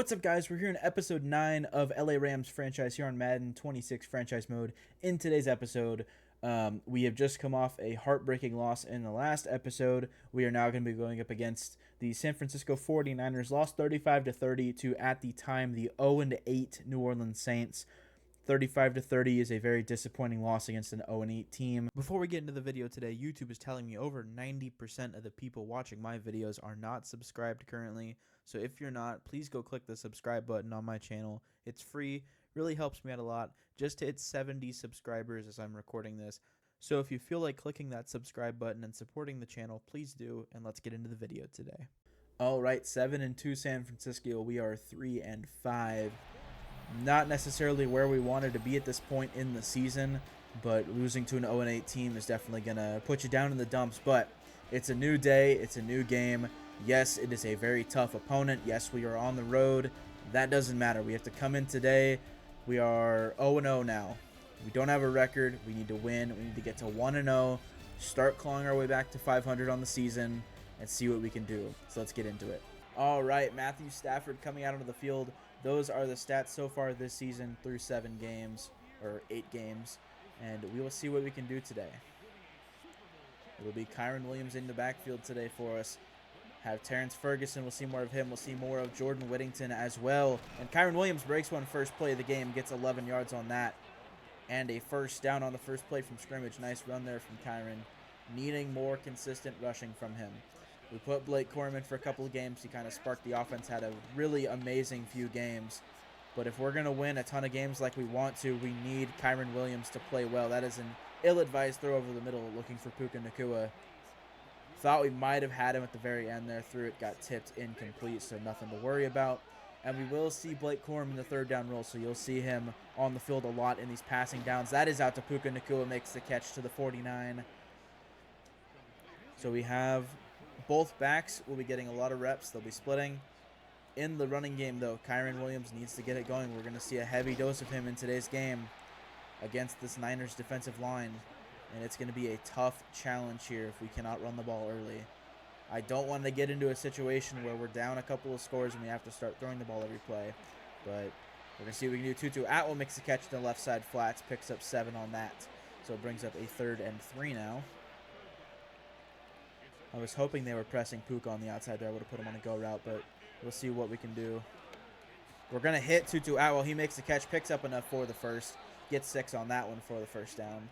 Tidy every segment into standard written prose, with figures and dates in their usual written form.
What's up, guys? We're here in episode 9 of LA Rams franchise here on Madden 26 franchise mode. In today's episode, we have just come off a heartbreaking loss in the last episode. We are now going to be going up against the San Francisco 49ers, lost 35-30 to, at the time, the 0-8 New Orleans Saints. 35-30 is a very disappointing loss against an 0-8 team. Before we get into the video today, YouTube is telling me over 90% of the people watching my videos are not subscribed currently. So if you're not, please go click the subscribe button on my channel. It's free, really helps me out a lot. Just hit 70 subscribers as I'm recording this. So if you feel like clicking that subscribe button and supporting the channel, please do, and let's get into the video today. All right, 7-2 San Francisco. We are 3-5. Not necessarily where we wanted to be at this point in the season, but losing to an 0-8 team is definitely going to put you down in the dumps. But it's a new day. It's a new game. Yes, it is a very tough opponent. Yes, we are on the road. That doesn't matter. We have to come in today. We are 0-0 now. We don't have a record. We need to win. We need to get to 1-0, start clawing our way back to 500 on the season, and see what we can do. So let's get into it. All right, Matthew Stafford coming out onto the field. Those are the stats so far this season through 7 games, or 8 games, and we will see what we can do today. It'll be Kyren Williams in the backfield today for us. Have Terrence Ferguson. We'll see more of him. We'll see more of Jordan Whittington as well. And Kyren Williams breaks one first play of the game, gets 11 yards on that, and a first down on the first play from scrimmage. Nice run there from Kyren. Needing more consistent rushing from him. We put Blake Corum in for a couple of games. He kind of sparked the offense, had a really amazing few games. But if we're going to win a ton of games like we want to, we need Kyren Williams to play well. That is an ill-advised throw over the middle, looking for Puka Nacua. Thought we might have had him at the very end there. Threw it, got tipped, incomplete, so nothing to worry about. And we will see Blake Corum in the third down role, so you'll see him on the field a lot in these passing downs. That is out to Puka Nacua, makes the catch to the 49. So we have both backs will be getting a lot of reps. They'll be splitting. In the running game, though, Kyren Williams needs to get it going. We're going to see a heavy dose of him in today's game against this Niners defensive line. And it's going to be a tough challenge here if we cannot run the ball early. I don't want to get into a situation where we're down a couple of scores and we have to start throwing the ball every play. But we're going to see what we can do. Tutu Atwell makes the catch to the left side flats, picks up 7 on that. So it brings up a 3rd and 3 now. I was hoping they were pressing Puka on the outside there. I would have put him on a go route, but we'll see what we can do. We're going to hit Tutu Atwell. He makes the catch, picks up enough for the first. Gets 6 on that one for the first down.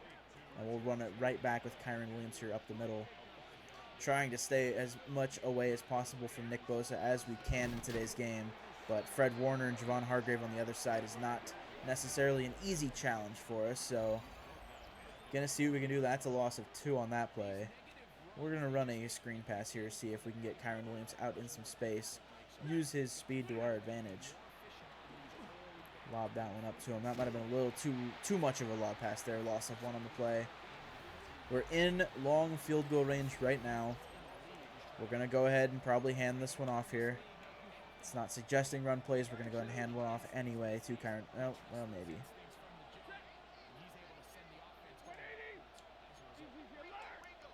And we'll run it right back with Kyren Williams here up the middle. Trying to stay as much away as possible from Nick Bosa as we can in today's game. But Fred Warner and Javon Hargrave on the other side is not necessarily an easy challenge for us. So, going to see what we can do. That's a loss of 2 on that play. We're going to run a screen pass here, see if we can get Kyren Williams out in some space. Use his speed to our advantage. Lob that one up to him. That might have been a little too much of a lob pass there. Loss of 1 on the play. We're in long field goal range right now. We're going to go ahead and probably hand this one off here. It's not suggesting run plays. We're going to go ahead and hand one off anyway to Kyren. Oh, well, maybe.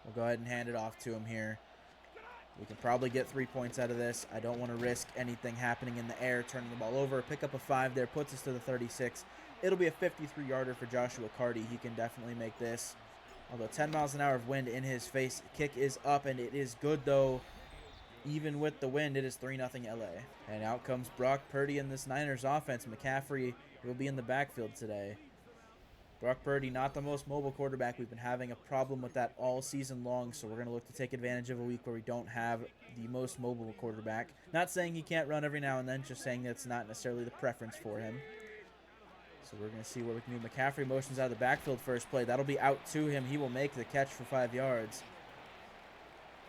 We'll go ahead and hand it off to him here. We can probably get 3 points out of this. I don't want to risk anything happening in the air, turning the ball over. Pick up a 5 there, puts us to the 36. It'll be a 53-yarder for Joshua Carty. He can definitely make this. Although 10 miles an hour of wind in his face. Kick is up, and it is good, though. Even with the wind, it is 3-0 LA. And out comes Brock Purdy in this Niners offense. McCaffrey will be in the backfield today. Brock Purdy, not the most mobile quarterback. We've been having a problem with that all season long, so we're going to look to take advantage of a week where we don't have the most mobile quarterback. Not saying he can't run every now and then, just saying that's not necessarily the preference for him. So we're going to see what we can do. McCaffrey motions out of the backfield first play. That'll be out to him. He will make the catch for 5 yards.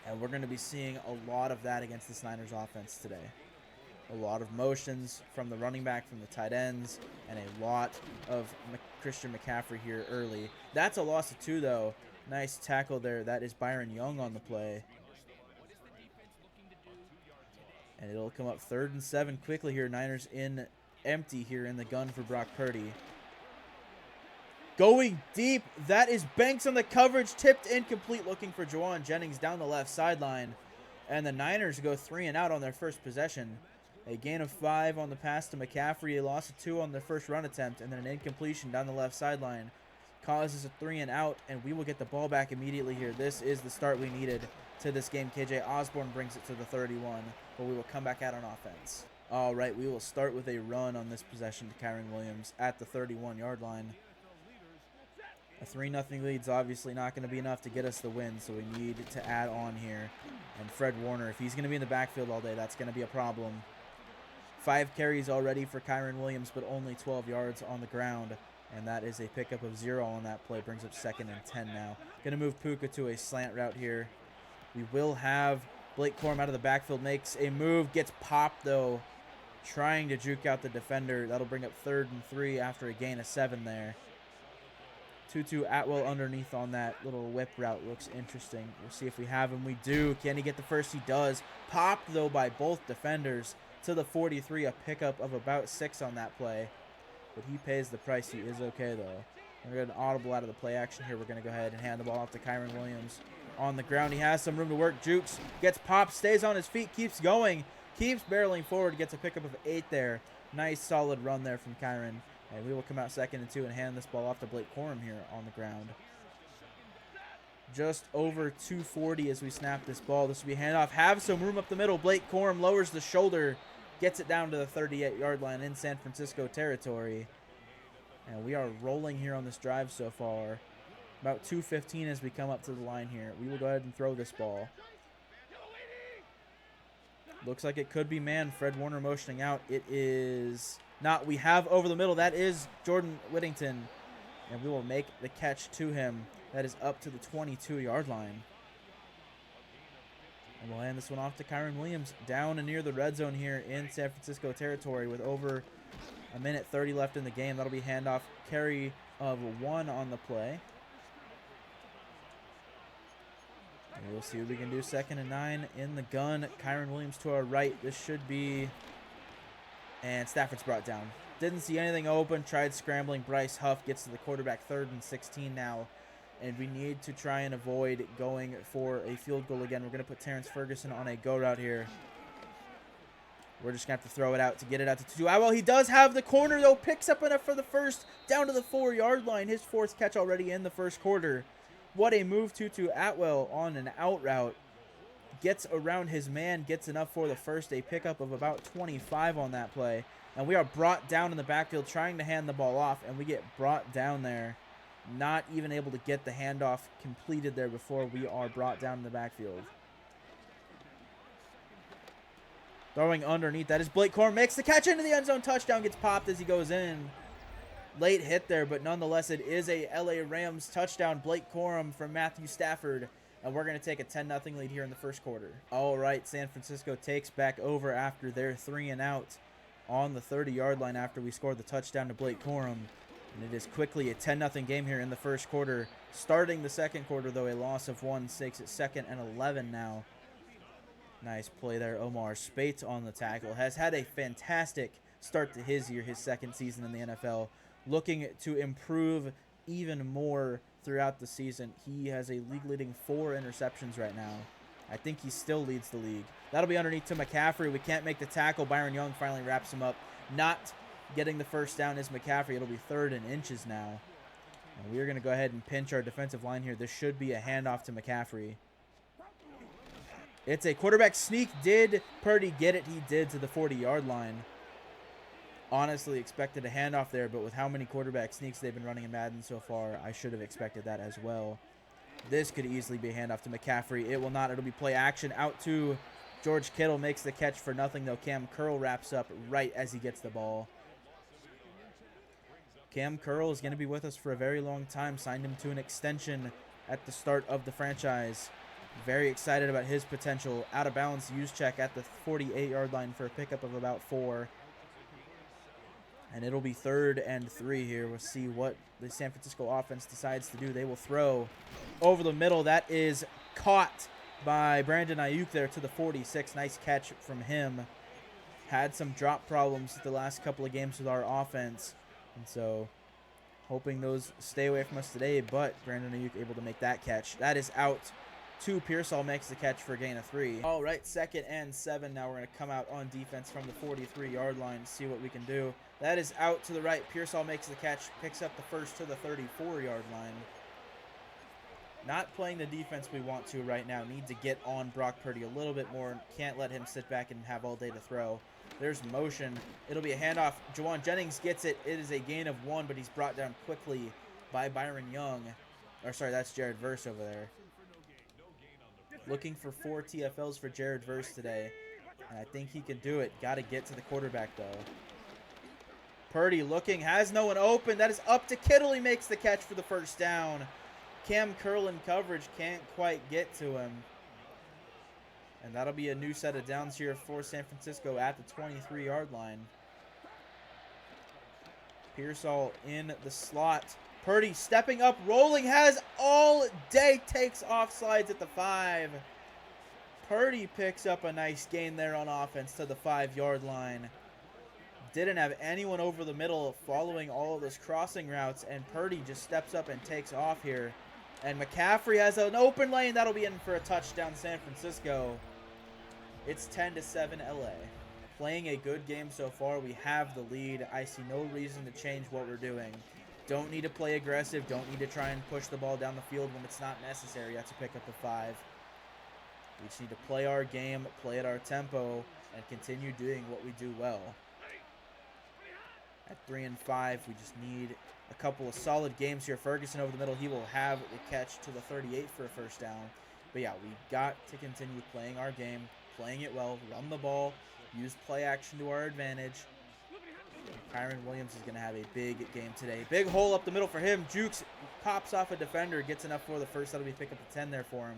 And we're going to be seeing a lot of that against this Niners offense today. A lot of motions from the running back, from the tight ends, and a lot of Christian McCaffrey here early. That's a loss of 2, though. Nice tackle there. That is Byron Young on the play. And it'll come up 3rd and 7 quickly here. Niners in empty here in the gun for Brock Purdy. Going deep. That is Banks on the coverage. Tipped incomplete, looking for Juwan Jennings down the left sideline. And the Niners go 3 and out on their first possession. A gain of 5 on the pass to McCaffrey, a loss of 2 on the first run attempt, and then an incompletion down the left sideline. Causes a 3 and out, and we will get the ball back immediately here. This is the start we needed to this game. KJ Osborne brings it to the 31, but we will come back out on offense. All right, we will start with a run on this possession to Kyren Williams at the 31-yard line. A 3-0 lead is obviously not going to be enough to get us the win, so we need to add on here. And Fred Warner, if he's going to be in the backfield all day, that's going to be a problem. 5 carries already for Kyren Williams, but only 12 yards on the ground. And that is a pickup of 0 on that play. Brings up 2nd and 10 now. Going to move Puka to a slant route here. We will have Blake Corum out of the backfield. Makes a move. Gets popped, though. Trying to juke out the defender. That'll bring up 3rd and 3 after a gain of 7 there. Tutu Atwell underneath on that little whip route. Looks interesting. We'll see if we have him. We do. Can he get the first? He does. Popped, though, by both defenders to the 43. A pickup of about 6 on that play. But he pays the price. He is okay, though. We're going to get an audible out of the play action here. We're going to go ahead and hand the ball off to Kyren Williams. On the ground, he has some room to work. Jukes, gets popped, stays on his feet, keeps going. Keeps barreling forward, gets a pickup of 8 there. Nice, solid run there from Kyren. And we will come out 2nd and 2 and hand this ball off to Blake Corum here on the ground. Just over 240 as we snap this ball. This will be a handoff. Have some room up the middle. Blake Corum lowers the shoulder. Gets it down to the 38-yard line in San Francisco territory. And we are rolling here on this drive so far. About 2:15 as we come up to the line here. We will go ahead and throw this ball. Looks like it could be man. Fred Warner motioning out. It is not. We have over the middle. That is Jordan Whittington. And we will make the catch to him. That is up to the 22-yard line. And we'll hand this one off to Kyren Williams down and near the red zone here in San Francisco territory with over a minute 30 left in the game. That'll be handoff carry of 1 on the play. And we'll see what we can do. 2nd and 9 in the gun. Kyren Williams to our right. This should be... And Stafford's brought down. Didn't see anything open. Tried scrambling. Bryce Huff gets to the quarterback. 3rd and 16 now. And we need to try and avoid going for a field goal again. We're going to put Terrence Ferguson on a go route here. We're just going to have to throw it out to get it out to Tutu. Well, he does have the corner, though. Picks up enough for the first down to the 4-yard line. His 4th catch already in the first quarter. What a move, Tutu Atwell on an out route. Gets around his man. Gets enough for the first. A pickup of about 25 on that play. And we are brought down in the backfield trying to hand the ball off. And we get brought down there. Not even able to get the handoff completed there before we are brought down in the backfield. Throwing underneath. That is Blake Corum. Makes the catch into the end zone. Touchdown. Gets popped as he goes in. Late hit there, but nonetheless, it is a LA Rams touchdown. Blake Corum from Matthew Stafford. And we're going to take a 10-0 lead here in the first quarter. All right, San Francisco takes back over after their 3 and out on the 30-yard line after we scored the touchdown to Blake Corum. And it is quickly a 10-0 game here in the first quarter. Starting the second quarter, though, a loss of 1, 6 at 2nd and 11 now. Nice play there. Omar Speight on the tackle. Has had a fantastic start to his year, his 2nd season in the NFL. Looking to improve even more throughout the season. He has a league-leading 4 interceptions right now. I think he still leads the league. That'll be underneath to McCaffrey. We can't make the tackle. Byron Young finally wraps him up. Not getting the first down is McCaffrey. It'll be 3rd and inches now. And we're going to go ahead and pinch our defensive line here. This should be a handoff to McCaffrey. It's a quarterback sneak. Did Purdy get it? He did to the 40-yard line. Honestly expected a handoff there, but with how many quarterback sneaks they've been running in Madden so far, I should have expected that as well. This could easily be a handoff to McCaffrey. It will not. It'll be play action out to George Kittle. Makes the catch for nothing, though. Cam Curl wraps up right as he gets the ball. Cam Curl is going to be with us for a very long time. Signed him to an extension at the start of the franchise. Very excited about his potential. Out of bounds use check at the 48-yard line for a pickup of about 4. And it'll be 3rd and 3 here. We'll see what the San Francisco offense decides to do. They will throw over the middle. That is caught by Brandon Ayuk there to the 46. Nice catch from him. Had some drop problems the last couple of games with our offense. And so hoping those stay away from us today. But Brandon Ayuk able to make that catch. That is out 2. Pearsall makes the catch for a gain of 3. All right, 2nd and 7. Now we're going to come out on defense from the 43-yard line to see what we can do. That is out to the right. Pearsall makes the catch, picks up the first to the 34-yard line. Not playing the defense we want to right now. Need to get on Brock Purdy a little bit more. Can't let him sit back and have all day to throw. There's motion. It'll be a handoff. Juwan Jennings gets it. It is a gain of 1, but he's brought down quickly by Byron Young. Or sorry, that's Jared Verse over there. Looking for 4 TFLs for Jared Verse today. And I think he can do it. Got to get to the quarterback, though. Purdy looking. Has no one open. That is up to Kittle. He makes the catch for the first down. Cam Curl in coverage. Can't quite get to him. And that'll be a new set of downs here for San Francisco at the 23-yard line. Pearsall in the slot. Purdy stepping up, rolling, has all day, takes off, slides at the 5. Purdy picks up a nice gain there on offense to the 5-yard line. Didn't have anyone over the middle following all of those crossing routes, and Purdy just steps up and takes off here. And McCaffrey has an open lane. That'll be in for a touchdown, San Francisco. It's 10-7 LA. Playing a good game so far. We have the lead. I see no reason to change what we're doing. Don't need to play aggressive. Don't need to try and push the ball down the field when it's not necessary. That's a pick up of 5. We just need to play our game, play at our tempo, and continue doing what we do well. At 3 and 5, we just need a couple of solid games here. Ferguson over the middle. He will have the catch to the 38 for a first down. But yeah, we got to continue playing our game, playing it well, run the ball, use play action to our advantage. Kyron Williams is going to have a big game today. Big hole up the middle for him. Jukes pops off a defender, gets enough for the first. That'll be pick up a 10 there for him.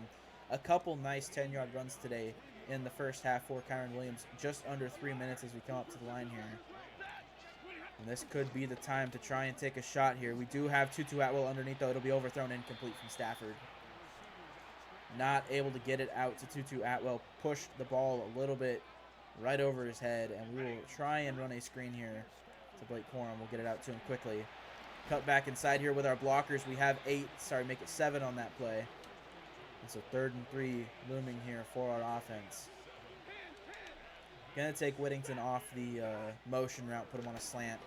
A couple nice 10-yard runs today in the first half for Kyron Williams. Just under 3 minutes as we come up to the line here. And this could be the time to try and take a shot here. We do have Tutu Atwell underneath, though. It'll be overthrown incomplete from Stafford. Not able to get it out to Tutu Atwell. Pushed the ball a little bit right over his head, and we will try and run a screen here to Blake Corum. We'll get it out to him quickly. Cut back inside here with our blockers. We have make it 7 on that play. And so 3rd and 3 looming here for our offense. Going to take Whittington off the motion route, put him on a slant.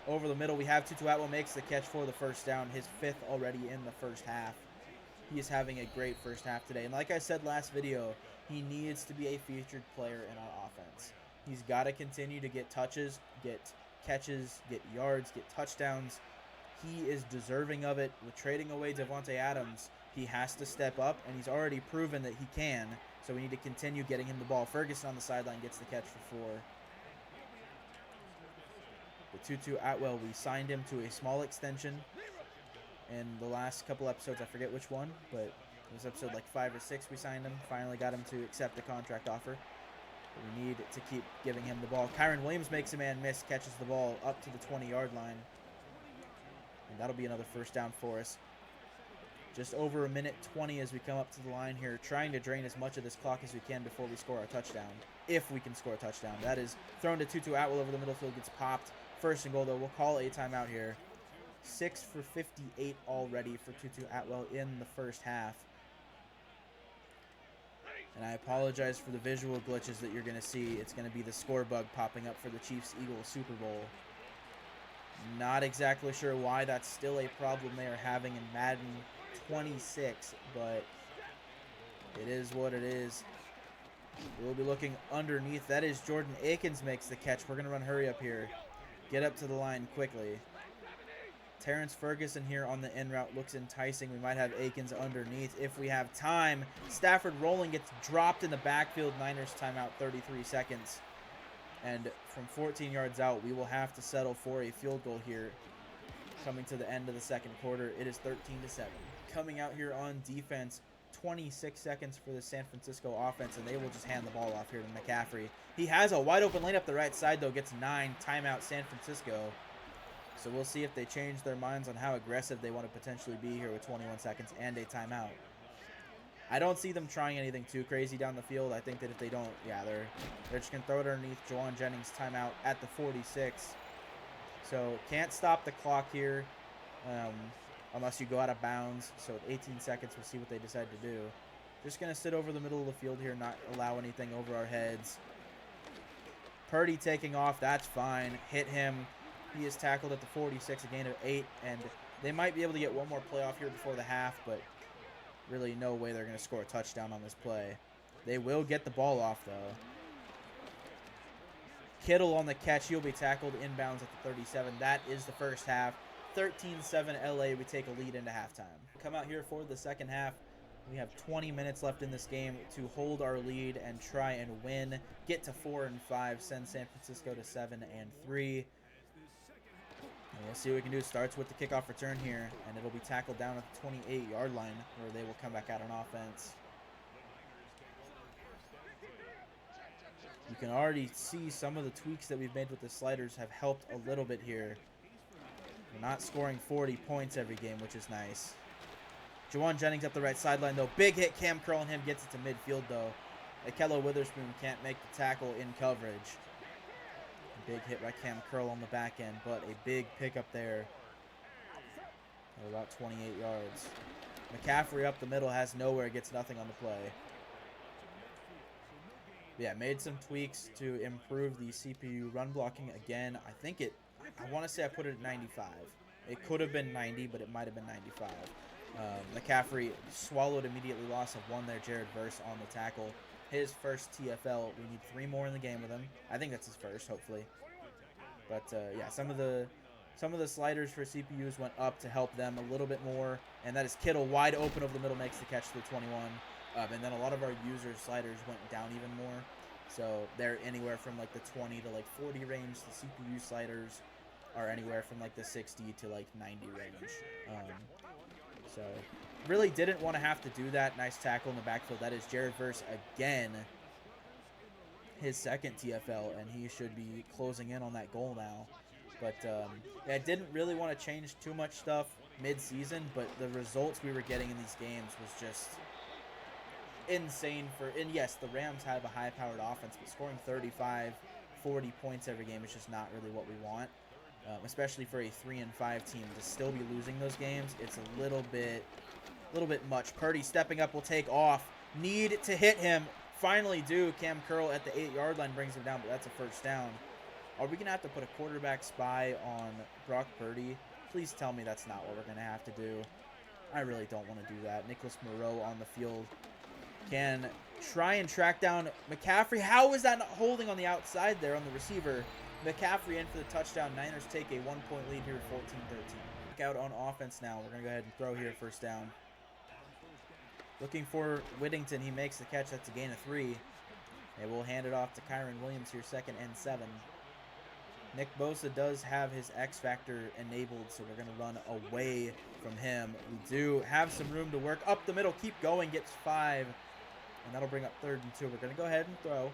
Over the middle, we have Tutu Atwell makes the catch for the first down, his 5th already in the first half. He is having a great first half today. And like I said last video, he needs to be a featured player in our offense. He's got to continue to get touches, get catches, get yards, get touchdowns. He is deserving of it. With trading away Devontae Adams, he has to step up, and he's already proven that he can. So we need to continue getting him the ball. Ferguson on the sideline gets the catch for 4. The Tutu Atwell, we signed him to a small extension in the last couple episodes. I forget which one, but it was episode like 5 or 6 we signed him. Finally got him to accept a contract offer. But we need to keep giving him the ball. Kyron Williams makes a man miss, catches the ball up to the 20-yard line. And that'll be another first down for us. Just over 1:20 as we come up to the line here, trying to drain as much of this clock as we can before we score our touchdown. If we can score a touchdown. That is thrown to Tutu Atwell over the middle field, gets popped. First and goal, though. We'll call a timeout here. 6 for 58 already for Tutu Atwell in the first half. And I apologize for the visual glitches that you're going to see. It's going to be the score bug popping up for the Chiefs-Eagles Super Bowl. Not exactly sure why that's still a problem they are having in Madden 26, but it is what it is. We'll be looking underneath. That is Jordan Akins makes the catch. We're going to run hurry up here. Get up to the line quickly. Terrence Ferguson here on the in route looks enticing. We might have Akins underneath if we have time. Stafford rolling, gets dropped in the backfield. Niners timeout, 33 seconds. And from 14 yards out, we will have to settle for a field goal here coming to the end of the second quarter. It is 13-7. Coming out here on defense, 26 seconds for the San Francisco offense, and they will just hand the ball off here to McCaffrey. He has a wide open lane up the right side, though, gets 9. Timeout San Francisco. So we'll see if they change their minds on how aggressive they want to potentially be here with 21 seconds and a timeout. I don't see them trying anything too crazy down the field. I think that if they don't, yeah, they're just going to throw it underneath. Juwan Jennings timeout at the 46. So can't stop the clock here unless you go out of bounds. So with 18 seconds, we'll see what they decide to do. Just going to sit over the middle of the field here, not allow anything over our heads. Purdy taking off. That's fine. Hit him. He is tackled at the 46, a gain of 8. And they might be able to get one more play off here before the half, but really no way they're going to score a touchdown on this play. They will get the ball off, though. Kittle on the catch. He'll be tackled inbounds at the 37. That is the first half. 13-7 LA. We take a lead into halftime. Come out here for the second half. We have 20 minutes left in this game to hold our lead and try and win. Get to 4-5. Send San Francisco to 7-3. And we'll see what we can do. Starts with the kickoff return here, and it'll be tackled down at the 28-yard line where they will come back out on offense. You can already see some of the tweaks that we've made with the sliders have helped a little bit here. We're not scoring 40 points every game, which is nice. Juwan Jennings up the right sideline, though. Big hit. Cam Curl on him gets it to midfield, though. Akello Witherspoon can't make the tackle in coverage. A big hit by Cam Curl on the back end, but a big pickup there. About 28 yards. McCaffrey up the middle, has nowhere, gets nothing on the play. Yeah, made some tweaks to improve the CPU run blocking again. I want to say I put it at 95. It could have been 90, but it might have been 95. McCaffrey swallowed immediately, loss of 1 there. Jared Verse on the tackle. His first TFL. We need 3 more in the game with him. I think that's his first, hopefully. But yeah, some of the sliders for CPUs went up to help them a little bit more. And that is Kittle wide open over the middle, makes the catch to the 21. And then a lot of our user sliders went down even more. So they're anywhere from like the 20 to like 40 range. The CPU sliders are anywhere from like the 60 to like 90 range. So really didn't want to have to do that. Nice tackle in the backfield. That is Jared Verse again. His second TFL, and he should be closing in on that goal now. But yeah, I didn't really want to change too much stuff mid-season, but the results we were getting in these games was just insane. And yes, the Rams have a high-powered offense, but scoring 35, 40 points every game is just not really what we want. Especially for a 3-5 team to still be losing those games, it's a little bit much. Purdy stepping up will take off. Need to hit him. Finally do. Cam Curl at the 8-yard line brings him down, but that's a first down. Are we going to have to put a quarterback spy on Brock Purdy? Please tell me that's not what we're going to have to do. I really don't want to do that. Nicholas Moreau on the field can try and track down McCaffrey. How is that not holding on the outside there on the receiver? McCaffrey in for the touchdown. Niners take a 1-point lead here, 14-13. Out on offense now. We're going to go ahead and throw here, first down. Looking for Whittington. He makes the catch. That's a gain of 3. And we'll hand it off to Kyron Williams here, 2nd and 7. Nick Bosa does have his X Factor enabled, so we're going to run away from him. We do have some room to work up the middle. Keep going. Gets 5. And that'll bring up 3rd and 2. We're going to go ahead and throw.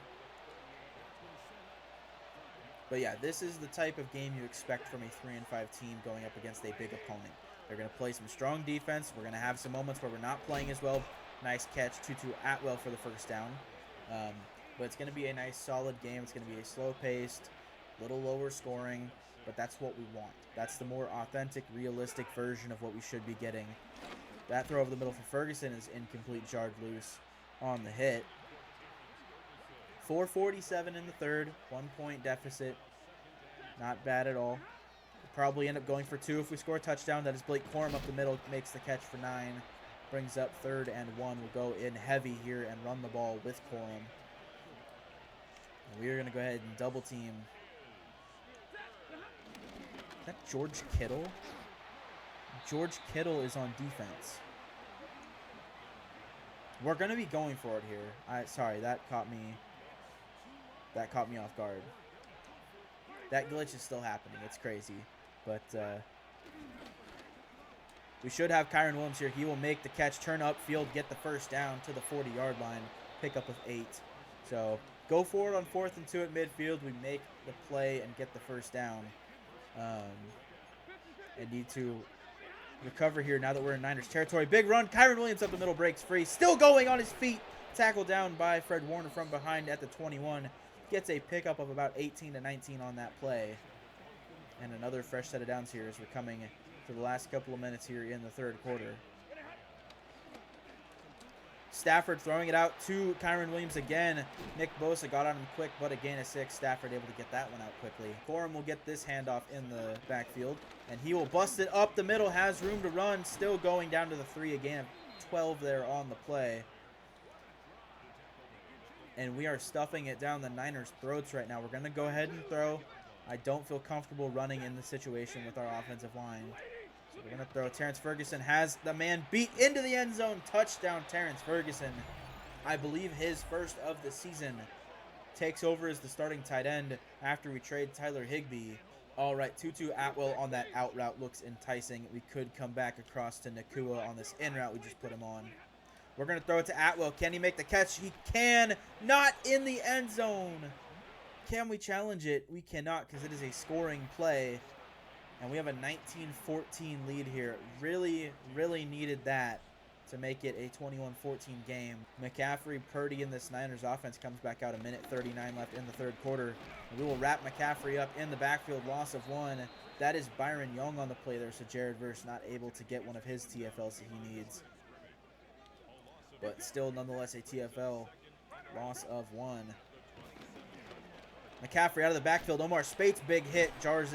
But yeah, this is the type of game you expect from a 3-5 team going up against a big opponent. They're going to play some strong defense. We're going to have some moments where we're not playing as well. Nice catch, Tutu Atwell for the first down. But it's going to be a nice, solid game. It's going to be a slow-paced, little lower scoring, but that's what we want. That's the more authentic, realistic version of what we should be getting. That throw over the middle for Ferguson is incomplete, jarred loose on the hit. 4:47 in the third, 1-point deficit. Not bad at all. We'll probably end up going for 2 if we score a touchdown. That is Blake Corum up the middle, makes the catch for 9. Brings up 3rd and 1. We'll go in heavy here and run the ball with Corum. And we are going to go ahead and double team. Is that George Kittle? George Kittle is on defense. We're going to be going for it here. Sorry, that caught me off guard. That glitch is still happening. It's crazy. But we should have Kyron Williams here. He will make the catch, turn upfield, get the first down to the 40-yard line, pick up with 8. So go forward on 4th and 2 at midfield. We make the play and get the first down. And need to recover here now that we're in Niners territory. Big run. Kyron Williams up the middle, breaks free. Still going on his feet. Tackled down by Fred Warner from behind at the 21. Gets a pickup of about 18 to 19 on that play. And another fresh set of downs here as we're coming to the last couple of minutes here in the third quarter. Stafford throwing it out to Kyron Williams again. Nick Bosa got on him quick, but a gain of 6. Stafford able to get that one out quickly. Corum will get this handoff in the backfield, and he will bust it up the middle. Has room to run. Still going down to the 3. A gain of 12 there on the play. And we are stuffing it down the Niners' throats right now. We're going to go ahead and throw. I don't feel comfortable running in the situation with our offensive line. So we're going to throw. Terrence Ferguson has the man beat into the end zone. Touchdown, Terrence Ferguson. I believe his first of the season. Takes over as the starting tight end after we trade Tyler Higbee. All right, Tutu Atwell on that out route looks enticing. We could come back across to Nakua on this in route we just put him on. We're going to throw it to Atwell. Can he make the catch? He can. Not in the end zone. Can we challenge it? We cannot, because it is a scoring play. And we have a 19-14 lead here. Really, really needed that to make it a 21-14 game. McCaffrey, Purdy in this Niners offense comes back out. 1:39 left in the third quarter. And we will wrap McCaffrey up in the backfield. Loss of 1. That is Byron Young on the play there. So Jared Verse not able to get one of his TFLs that he needs. But still, nonetheless, a TFL. Loss of 1. McCaffrey out of the backfield. Omar Spates, big hit. Jars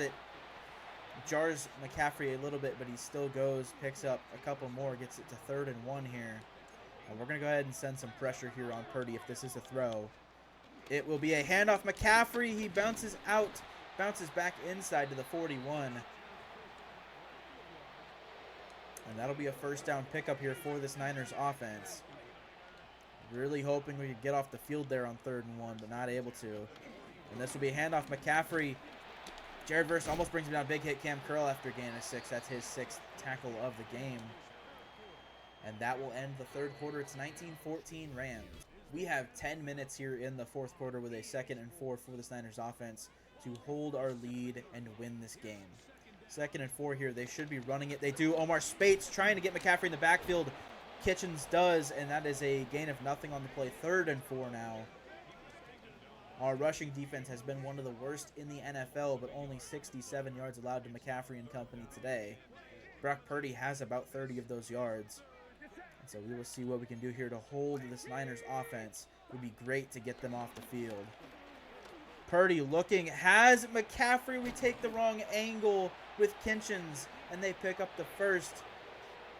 McCaffrey a little bit, but he still goes. Picks up a couple more. Gets it to 3rd and 1 here. And we're going to go ahead and send some pressure here on Purdy if this is a throw. It will be a handoff. McCaffrey, he bounces out. Bounces back inside to the 41. And that'll be a first down pickup here for this Niners offense. Really hoping we could get off the field there on 3rd and 1, but not able to. And this will be a handoff. McCaffrey. Jared Verse almost brings him down. Big hit Cam Curl after a gain of 6. That's his 6th tackle of the game. And that will end the third quarter. It's 19-14 Rams. We have 10 minutes here in the fourth quarter with a 2nd and 4 for the Niners offense to hold our lead and win this game. 2nd and 4 here. They should be running it. They do. Omar Spates trying to get McCaffrey in the backfield. Kitchens does, and that is a gain of nothing on the play. 3rd and 4 now. Our rushing defense has been one of the worst in the NFL, but only 67 yards allowed to McCaffrey and company today. Brock Purdy has about 30 of those yards. And so we will see what we can do here to hold this Niners offense. It would be great to get them off the field. Purdy looking, has McCaffrey. We take the wrong angle with Kitchens, and they pick up the first.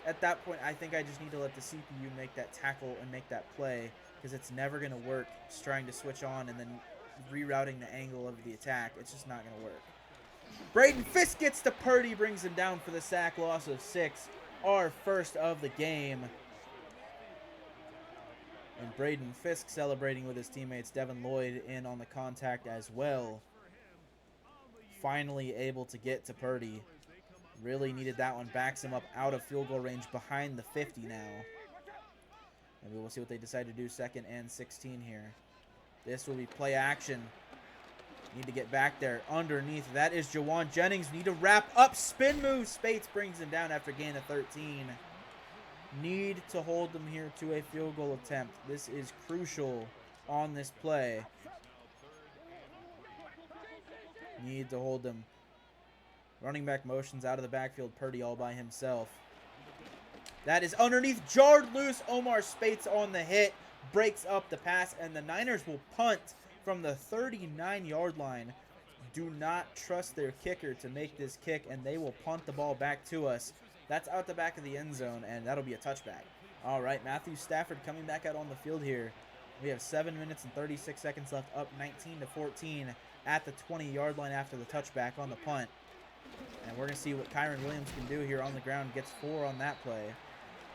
At that point, I think I just need to let the CPU make that tackle and make that play, because it's never going to work just trying to switch on and then rerouting the angle of the attack. It's just not going to work. Braden Fisk gets to Purdy, brings him down for the sack, loss of 6. Our first of the game. And Braden Fisk celebrating with his teammates. Devin Lloyd in on the contact as well. Finally able to get to Purdy. Really needed that one. Backs him up out of field goal range behind the 50 now. And we will see what they decide to do. 2nd and 16 here. This will be play action. Need to get back there underneath. That is Jawan Jennings. Need to wrap up. Spin move. Spates brings him down after gain of 13. Need to hold them here to a field goal attempt. This is crucial on this play. Need to hold them. Running back motions out of the backfield. Purdy all by himself. That is underneath. Jarred loose. Omar Spates on the hit. Breaks up the pass. And the Niners will punt from the 39-yard line. Do not trust their kicker to make this kick. And they will punt the ball back to us. That's out the back of the end zone. And that'll be a touchback. All right. Matthew Stafford coming back out on the field here. We have 7 minutes and 36 seconds left. Up 19-14 at the 20-yard line after the touchback on the punt. And we're going to see what Kyron Williams can do here on the ground. Gets 4 on that play.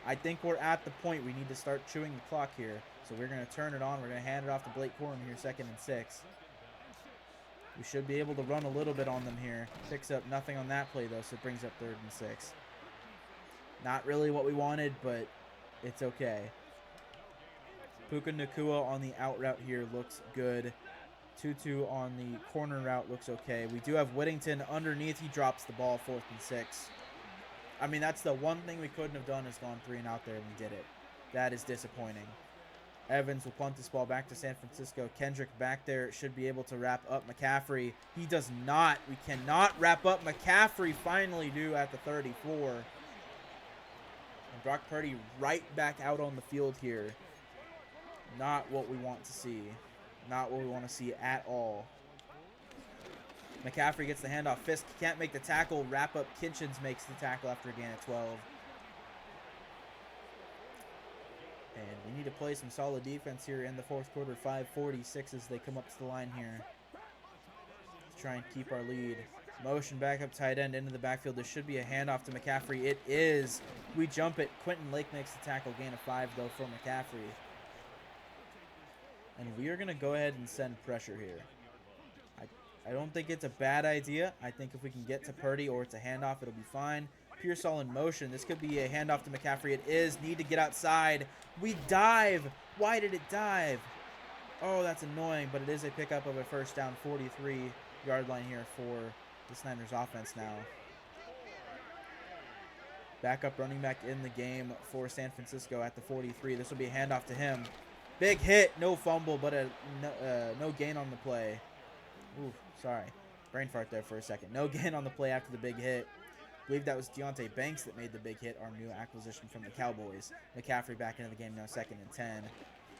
I think we're at the point we need to start chewing the clock here. So we're going to turn it on. We're going to hand it off to Blake Corum here, 2nd and 6. We should be able to run a little bit on them here. Picks up nothing on that play, though, so it brings up 3rd and 6. Not really what we wanted, but it's okay. Puka Nakua on the out route here looks good. Tutu on the corner route looks okay. We do have Whittington underneath. He drops the ball, 4th and 6. I mean, that's the one thing we couldn't have done is gone 3 and out there, and we did it. That is disappointing. Evans will punt this ball back to San Francisco. Kendrick back there should be able to wrap up McCaffrey. He does not. We cannot wrap up McCaffrey. Finally do at the 34. And Brock Purdy right back out on the field here. Not what we want to see. Not what we want to see at all. McCaffrey gets the handoff. Fisk can't make the tackle. Wrap up. Kitchens makes the tackle after a gain of 12. And we need to play some solid defense here in the fourth quarter. 5:46 as they come up to the line here. Let's try and keep our lead. Motion back up tight end into the backfield. There should be a handoff to McCaffrey. It is. We jump it. Quentin Lake makes the tackle. Gain of 5 though for McCaffrey. And we are going to go ahead and send pressure here. I don't think it's a bad idea. I think if we can get to Purdy or it's a handoff, it'll be fine. Pearsall in motion. This could be a handoff to McCaffrey. It is. Need to get outside. We dive. Why did it dive? Oh, that's annoying, but it is a pickup of a first down. 43-yard line here for the Niners offense now. Backup running back in the game for San Francisco at the 43. This will be a handoff to him. Big hit. No fumble, but no gain on the play. Ooh, sorry. Brain fart there for a second. No gain on the play after the big hit. I believe that was Deontay Banks that made the big hit, our new acquisition from the Cowboys. McCaffrey back into the game now, 2nd and 10.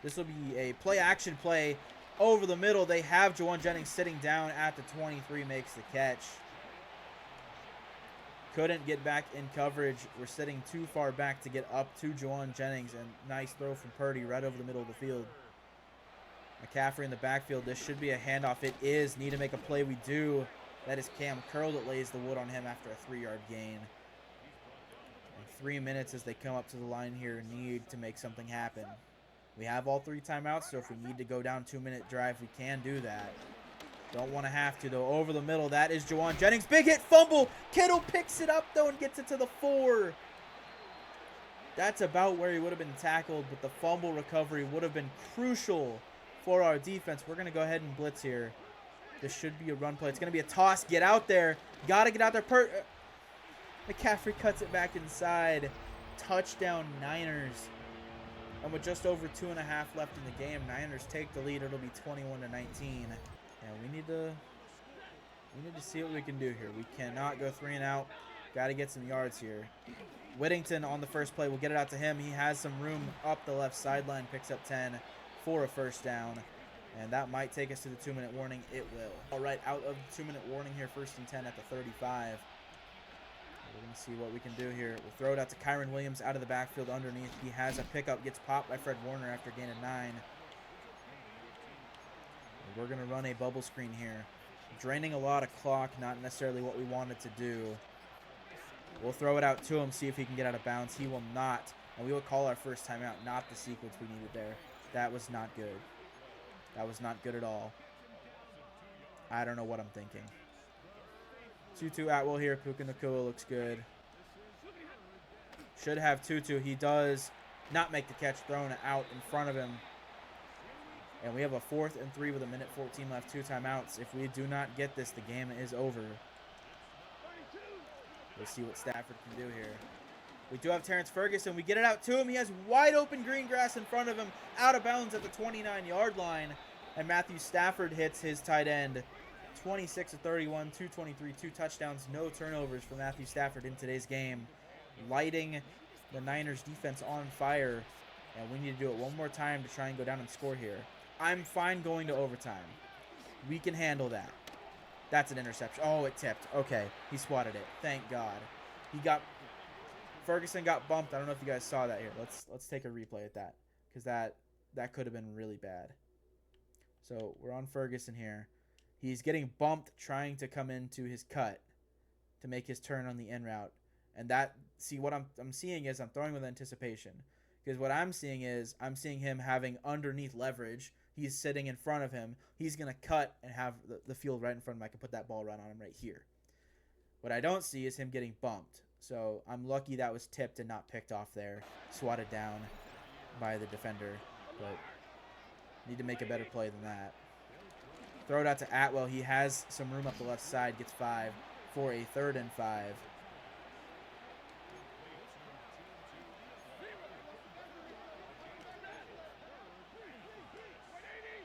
This will be a play-action play over the middle. They have Juwan Jennings sitting down at the 23, makes the catch. Couldn't get back in coverage. We're sitting too far back to get up to Juwan Jennings. And nice throw from Purdy right over the middle of the field. McCaffrey in the backfield. This should be a handoff. It is. Need to make a play. We do. That is Cam Curl that lays the wood on him after a 3-yard gain. And 3 minutes as they come up to the line here. Need to make something happen. We have all 3 timeouts, so if we need to go down 2-minute drive, we can do that. Don't want to have to, though. Over the middle, that is Juwan Jennings. Big hit, fumble. Kittle picks it up, though, and gets it to the 4. That's about where he would have been tackled, but the fumble recovery would have been crucial for our defense. We're going to go ahead and blitz here. This should be a run play. It's going to be a toss. Get out there. Got to get out there. McCaffrey cuts it back inside. Touchdown, Niners. And with just over 2.5 left in the game, Niners take the lead. It'll be 21-19. And we need to see what we can do here. We cannot go 3 and out. Got to get some yards here. Whittington on the first play. We'll get it out to him. He has some room up the left sideline. Picks up 10 for a first down. And that might take us to the 2-minute warning. It will. All right, out of the 2-minute warning here. 1st and 10 at the 35. We're going to see what we can do here. We'll throw it out to Kyron Williams out of the backfield underneath. He has a pickup. Gets popped by Fred Warner after a gain of 9. We're going to run a bubble screen here. Draining a lot of clock, not necessarily what we wanted to do. We'll throw it out to him, see if he can get out of bounds. He will not. And we will call our first timeout, not the sequence we needed there. That was not good. That was not good at all. I don't know what I'm thinking. Tutu Atwell here. Puka Nacua looks good. Should have Tutu. He does not make the catch, thrown out in front of him. And we have a 4th and 3 with 1:14 left, 2 timeouts. If we do not get this, the game is over. We'll see what Stafford can do here. We do have Terrence Ferguson. We get it out to him. He has wide open green grass in front of him, out of bounds at the 29-yard line. And Matthew Stafford hits his tight end. 26 of 31, 223, 2 touchdowns, no turnovers for Matthew Stafford in today's game. Lighting the Niners defense on fire. And we need to do it one more time to try and go down and score here. I'm fine going to overtime. We can handle that. That's an interception. Oh, it tipped. Okay, he swatted it. Thank God. Ferguson got bumped. I don't know if you guys saw that here. Let's take a replay at that, because that could have been really bad. So we're on Ferguson here. He's getting bumped trying to come into his cut to make his turn on the in route. And what I'm seeing is I'm throwing with anticipation. Because what I'm seeing is I'm seeing him having underneath leverage. He's sitting in front of him. He's going to cut and have the field right in front of him. I can put that ball right on him right here. What I don't see is him getting bumped. So I'm lucky that was tipped and not picked off there. Swatted down by the defender. But need to make a better play than that. Throw it out to Atwell. He has some room up the left side. Gets 5 for a 3rd and 5.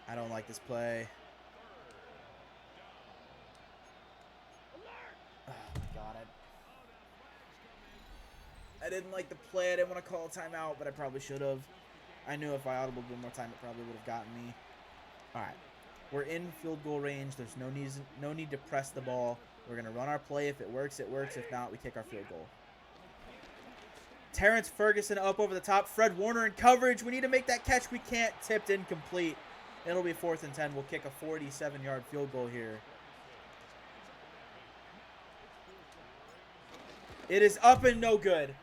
I don't like this play. Oh, my God. I didn't like the play. I didn't want to call a timeout, but I probably should have. I knew if I audibled one more time, it probably would have gotten me. All right. We're in field goal range. There's no need to press the ball. We're going to run our play. If it works, it works. If not, we kick our field goal. Terrence Ferguson up over the top. Fred Warner in coverage. We need to make that catch. We can't. Tipped incomplete. It'll be 4th and 10. We'll kick a 47-yard field goal here. It is up and no good.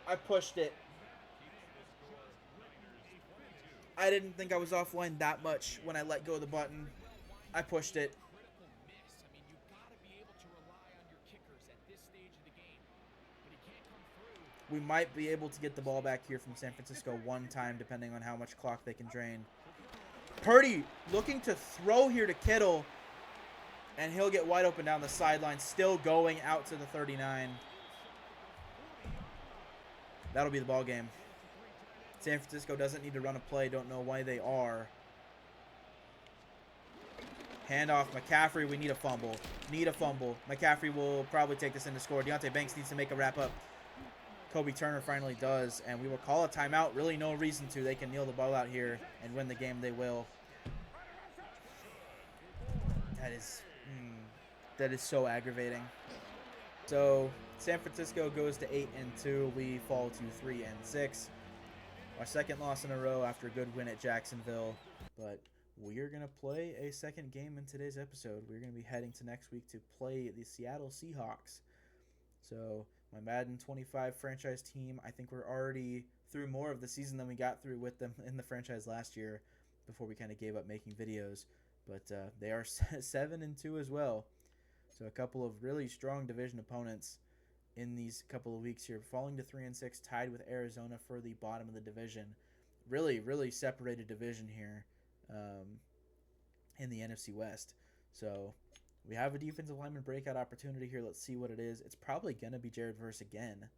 I pushed it. I didn't think I was offline that much when I let go of the button. I pushed it. We might be able to get the ball back here from San Francisco one time, depending on how much clock they can drain. Purdy looking to throw here to Kittle, and he'll get wide open down the sideline, still going out to the 39. That'll be the ball game. San Francisco doesn't need to run a play. Don't know why they are. Handoff, McCaffrey. We need a fumble. Need a fumble. McCaffrey will probably take this in to score. Deontay Banks needs to make a wrap up. Kobe Turner finally does, and we will call a timeout. Really no reason to. They can kneel the ball out here and win the game. They will. That is so aggravating. So San Francisco goes to 8-2. We fall to 3-6. Our second loss in a row after a good win at Jacksonville. But we are going to play a second game in today's episode. We're going to be heading to next week to play the Seattle Seahawks. So my Madden 25 franchise team, I think we're already through more of the season than we got through with them in the franchise last year before we kind of gave up making videos. But they are 7-2 as well. So a couple of really strong division opponents in these couple of weeks here, falling to 3-6, tied with Arizona for the bottom of the division. Really, really separated division here in the NFC West. So we have a defensive lineman breakout opportunity here. Let's see what it is. It's probably going to be Jared Verse again,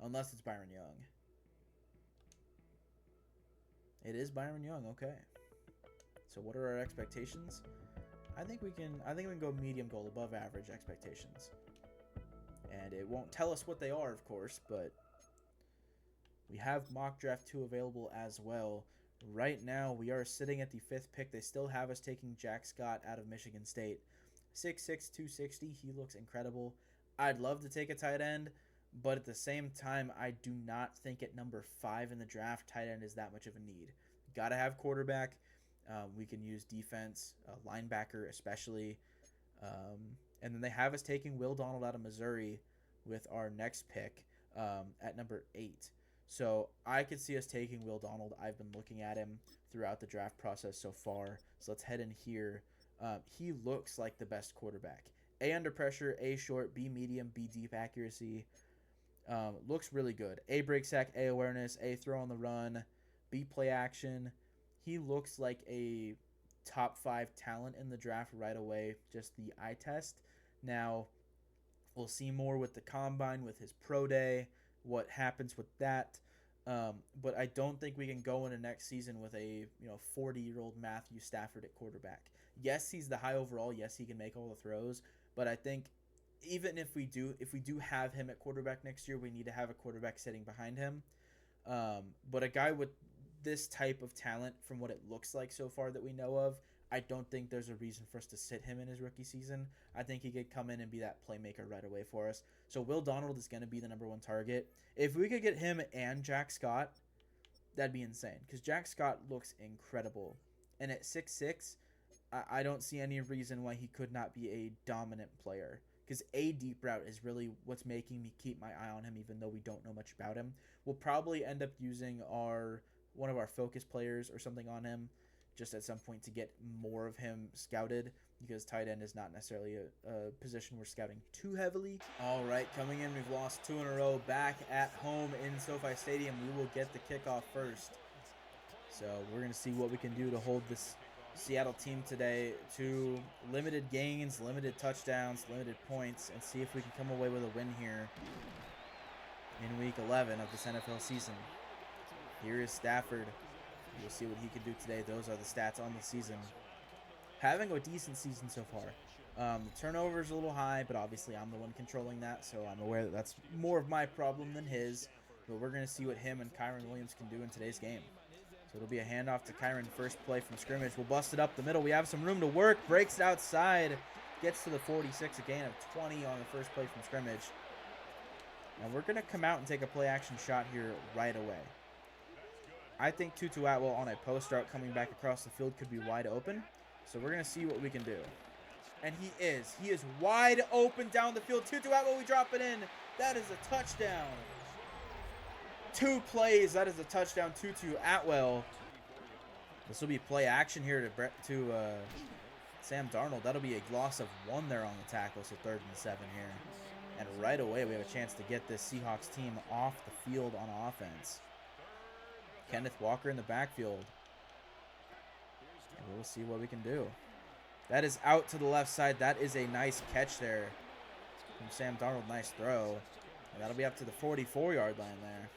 unless it's Byron Young. It is Byron Young, okay. So what are our expectations? I think we can go medium goal, above average expectations. And it won't tell us what they are, of course, but we have Mock Draft 2 available as well. Right now, we are sitting at the 5th pick. They still have us taking Jack Scott out of Michigan State. 6'6", 260. He looks incredible. I'd love to take a tight end, but at the same time, I do not think at number 5 in the draft, tight end is that much of a need. Got to have quarterback. We can use defense, linebacker especially. And then they have us taking Will Donald out of Missouri with our next pick at number 8. So I could see us taking Will Donald. I've been looking at him throughout the draft process so far. So let's head in here. He looks like the best quarterback. A under pressure, A short, B medium, B deep accuracy. Looks really good. A break sack, A awareness, A throw on the run, B play action. He looks like a top 5 talent in the draft right away, just the eye test. Now, we'll see more with the combine, with his pro day, what happens with that. But I don't think we can go into next season with a 40-year-old Matthew Stafford at quarterback. Yes, he's the high overall. Yes, he can make all the throws. But I think even if we do have him at quarterback next year, we need to have a quarterback sitting behind him. But a guy with this type of talent, from what it looks like so far that we know of, I don't think there's a reason for us to sit him in his rookie season. I think he could come in and be that playmaker right away for us. So Will Donald is going to be the number 1 target. If we could get him and Jack Scott, that'd be insane, because Jack Scott looks incredible. And at 6'6", I don't see any reason why he could not be a dominant player, because a deep route is really what's making me keep my eye on him, even though we don't know much about him. We'll probably end up using one of our focus players or something on him just at some point to get more of him scouted, because tight end is not necessarily a position we're scouting too heavily. All right, coming in, we've lost 2 in a row. Back at home in SoFi Stadium, we will get the kickoff first. So we're going to see what we can do to hold this Seattle team today to limited gains, limited touchdowns, limited points, and see if we can come away with a win here in Week 11 of this NFL season. Here is Stafford. We'll see what he can do today. Those are the stats on the season. Having a decent season so far. The turnover is a little high, but obviously I'm the one controlling that, so I'm aware that that's more of my problem than his. but we're going to see what him and Kyron Williams can do in today's game. So it'll be a handoff to Kyron, first play from scrimmage. We'll bust it up the middle. We have some room to work. Breaks it outside. Gets to the 46, a gain of 20 on the first play from scrimmage. And we're going to come out and take a play action shot here right away. I think Tutu Atwell on a post route coming back across the field could be wide open. So we're going to see what we can do. And he is. He is wide open down the field. Tutu Atwell, we drop it in. That is a touchdown. 2 plays. That is a touchdown. Tutu Atwell. This will be play action here to Sam Darnold. That'll be a loss of 1 there on the tackle. So 3rd and 7 here. And right away, we have a chance to get this Seahawks team off the field on offense. Kenneth Walker in the backfield. And we'll see what we can do. That is out to the left side. That is a nice catch there from Sam Darnold. Nice throw. And that'll be up to the 44-yard line there.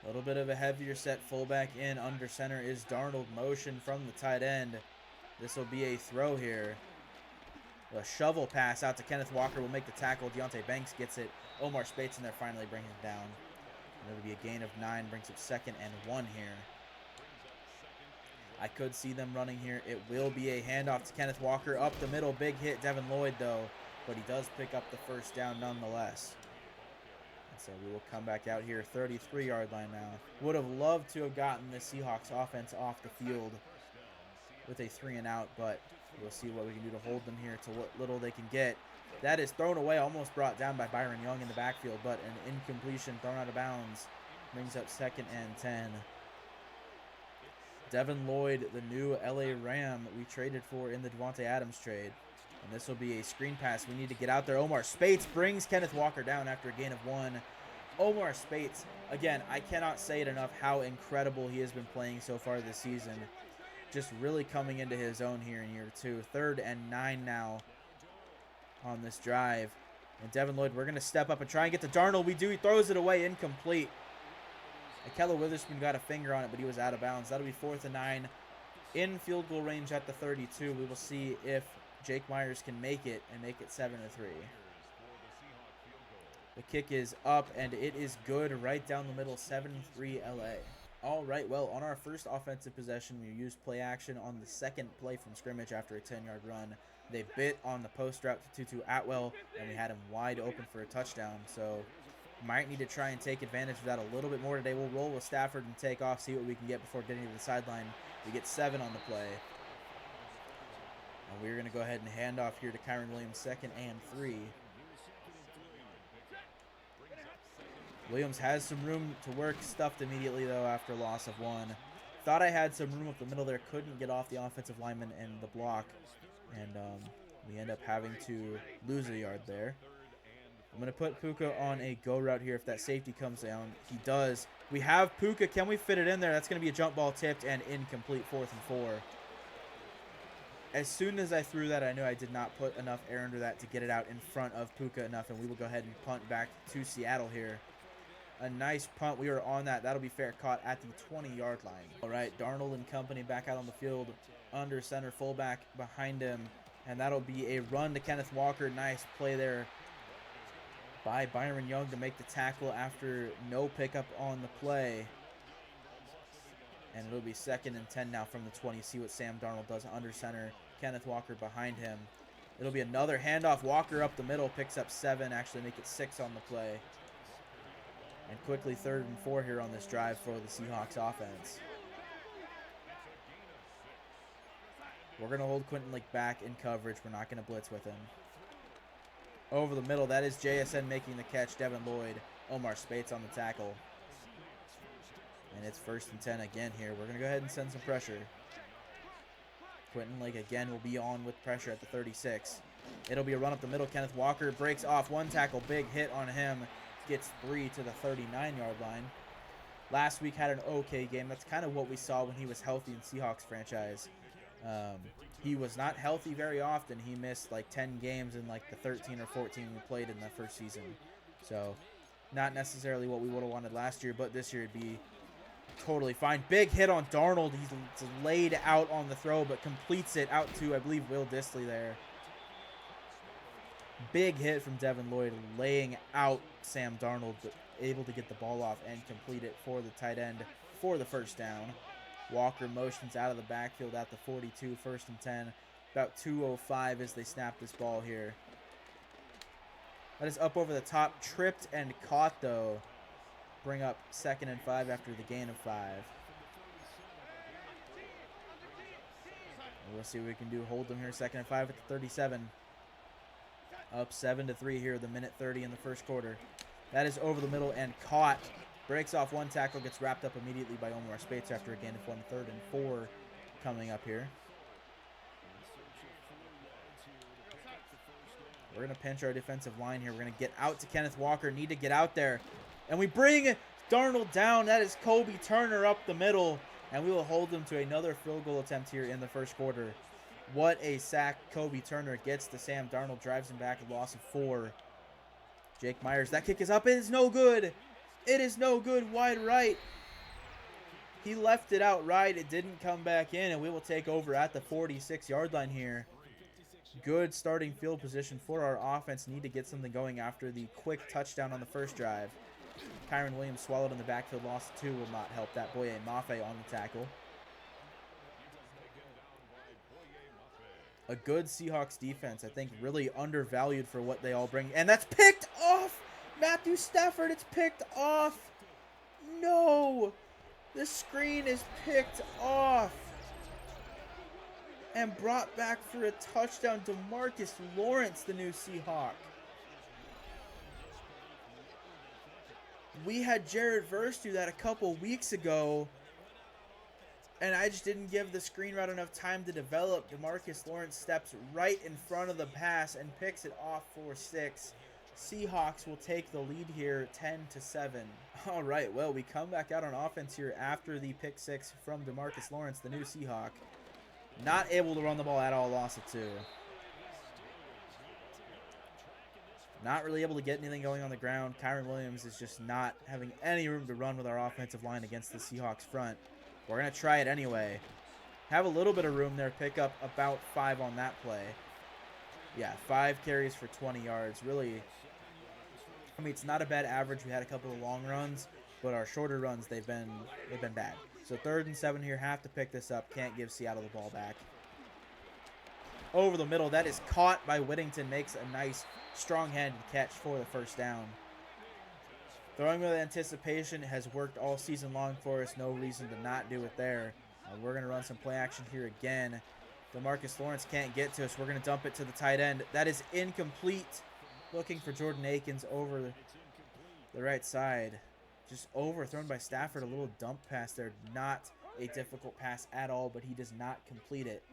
A little bit of a heavier set fullback in. Under center is Darnold. Motion from the tight end. This will be a throw here. A shovel pass out to Kenneth Walker will make the tackle. Deontay Banks gets it. Omar Spates in there finally bringing it down. And it'll be a gain of 9. Brings up 2nd and 1 here. I could see them running here. It will be a handoff to Kenneth Walker up the middle. Big hit Devin Lloyd though. But he does pick up the first down nonetheless. And so we will come back out here. 33-yard line now. Would have loved to have gotten the Seahawks offense off the field with a 3 and out. But we'll see what we can do to hold them here to what little they can get. That is thrown away, almost brought down by Byron Young in the backfield, but an incompletion thrown out of bounds brings up 2nd and 10. Devin Lloyd, the new LA Ram we traded for in the Devontae Adams trade. And this will be a screen pass. We need to get out there. Omar Spates brings Kenneth Walker down after a gain of 1. Omar Spates, again, I cannot say it enough how incredible he has been playing so far this season. Just really coming into his own here in year 2. 3rd and 9 now on this drive. And Devin Lloyd, we're going to step up and try and get to Darnold. We do. He throws it away, incomplete. Akella Witherspoon got a finger on it, but he was out of bounds. That'll be 4th and 9 in field goal range at the 32. We will see if Jake Myers can make it and make it 7-3. The kick is up, and it is good right down the middle, 7-3 LA. All right, well, on our first offensive possession, we used play action on the 2nd play from scrimmage after a 10-yard run. They bit on the post route to Tutu Atwell, and we had him wide open for a touchdown. So might need to try and take advantage of that a little bit more today. We'll roll with Stafford and take off, see what we can get before getting to the sideline. We get 7 on the play. And we're going to go ahead and hand off here to Kyron Williams, 2nd and 3. Williams has some room to work, stuffed immediately, though, after a loss of 1. Thought I had some room up the middle there, couldn't get off the offensive lineman in the block. And we end up having to lose a yard there. I'm going to put Puka on a go route here if that safety comes down. He does. We have Puka. Can we fit it in there? That's going to be a jump ball tipped and incomplete, 4th and 4. As soon as I threw that, I knew I did not put enough air under that to get it out in front of Puka enough, and we will go ahead and punt back to Seattle here. A nice punt. We are on that. That'll be fair, caught at the 20-yard line. All right, Darnold and company back out on the field. Under center, fullback behind him. And that'll be a run to Kenneth Walker. Nice play there by Byron Young to make the tackle after no pickup on the play. And it'll be 2nd and 10 now from the 20. See what Sam Darnold does under center. Kenneth Walker behind him. It'll be another handoff. Walker up the middle, picks up 7. Actually make it 6 on the play. And quickly 3rd and 4 here on this drive for the Seahawks offense. We're going to hold Quentin Lake back in coverage. We're not going to blitz with him. Over the middle, that is JSN making the catch. Devin Lloyd, Omar Spates on the tackle. And it's 1st and 10 again here. We're going to go ahead and send some pressure. Quentin Lake again will be on with pressure at the 36. It'll be a run up the middle. Kenneth Walker breaks off 1 tackle. Big hit on him. Gets 3 to the 39-yard line. Last week had an okay game. That's kind of what we saw when he was healthy in Seahawks franchise. He was not healthy very often. He missed like 10 games in like the 13 or 14 we played in the first season. So not necessarily what we would have wanted last year, but this year it'd be totally fine. Big hit on Darnold. He's laid out on the throw, but completes it out to, I believe, Will Dissly there. Big hit from Devin Lloyd, laying out Sam Darnold, but able to get the ball off and complete it for the tight end for the first down. Walker motions out of the backfield at the 42, 1st and 10. About 2:05 as they snap this ball here. That is up over the top, tripped and caught though. Bring up 2nd and 5 after the gain of 5. We'll see what we can do. Hold them here, 2nd and 5 at the 37. Up 7-3 here, the minute 30 in the first quarter. That is over the middle and caught. Breaks off one tackle, gets wrapped up immediately by Omar Spates after a gain of 1, 3rd and 4 coming up here. We're going to pinch our defensive line here. We're going to get out to Kenneth Walker. Need to get out there. And we bring Darnold down. That is Kobe Turner up the middle. And we will hold them to another field goal attempt here in the first quarter. What a sack Kobe Turner gets to Sam Darnold. Drives him back, a loss of 4. Jake Myers, that kick is up. It is no good. It is no good. Wide right. He left it out right. It didn't come back in. And we will take over at the 46-yard line here. Good starting field position for our offense. Need to get something going after the quick touchdown on the first drive. Kyron Williams swallowed in the backfield. Loss of 2 will not help that. Boye Mafe on the tackle. A good Seahawks defense, I think, really undervalued for what they all bring. And that's picked off! Matthew Stafford, it's picked off! No! The screen is picked off! And brought back for a touchdown to Marcus Lawrence, the new Seahawk. We had Jared Verse do that a couple weeks ago, and I just didn't give the screen route enough time to develop. DeMarcus Lawrence steps right in front of the pass and picks it off for 6. Seahawks will take the lead here 10-7. All right, well, we come back out on offense here after the pick 6 from DeMarcus Lawrence, the new Seahawk. Not able to run the ball at all, loss of 2. Not really able to get anything going on the ground. Kyron Williams is just not having any room to run with our offensive line against the Seahawks front. We're going to try it anyway. Have a little bit of room there. Pick up about 5 on that play. Yeah, 5 carries for 20 yards. Really, I mean, it's not a bad average. We had a couple of long runs, but our shorter runs, they've been bad. So 3rd and 7 here. Have to pick this up. Can't give Seattle the ball back. Over the middle. That is caught by Whittington. Makes a nice strong-handed catch for the first down. Throwing with anticipation has worked all season long for us. No reason to not do it there. We're going to run some play action here again. DeMarcus Lawrence can't get to us. We're going to dump it to the tight end. That is incomplete. Looking for Jordan Akins over the right side. Just overthrown by Stafford. A little dump pass there. Not a difficult pass at all, but he does not complete it.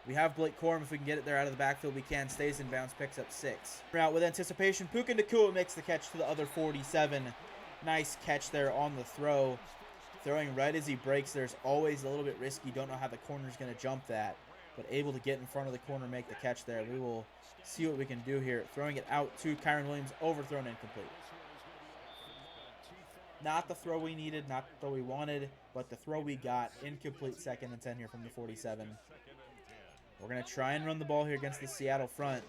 We have Blake Corum. If we can get it there out of the backfield, we can. Stays in bounds, picks up 6. Out with anticipation. Puka Nacua makes the catch to the other 47. Nice catch there on the throw. Throwing right as he breaks. There's always a little bit risky. Don't know how the corner's going to jump that. But able to get in front of the corner, make the catch there. We will see what we can do here. Throwing it out to Kyron Williams. Overthrown, incomplete. Not the throw we needed, not the throw we wanted, but the throw we got. Incomplete 2nd and 10 here from the 47. We're going to try and run the ball here against the Seattle front.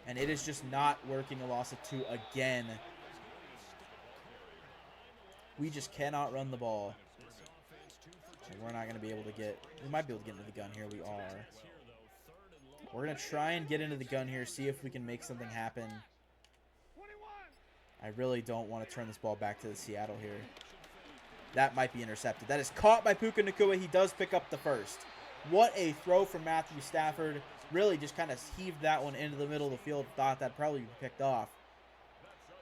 And it is just not working. A loss of 2 again. We just cannot run the ball. And we're not going to be able to get... We might be able to get into the gun here. We are. We're going to try and get into the gun here. See if we can make something happen. I really don't want to turn this ball back to the Seattle here. That might be intercepted. That is caught by Puka Nacua. He does pick up the first. What a throw from Matthew Stafford. Really just kind of heaved that one into the middle of the field. Thought that'd probably be picked off.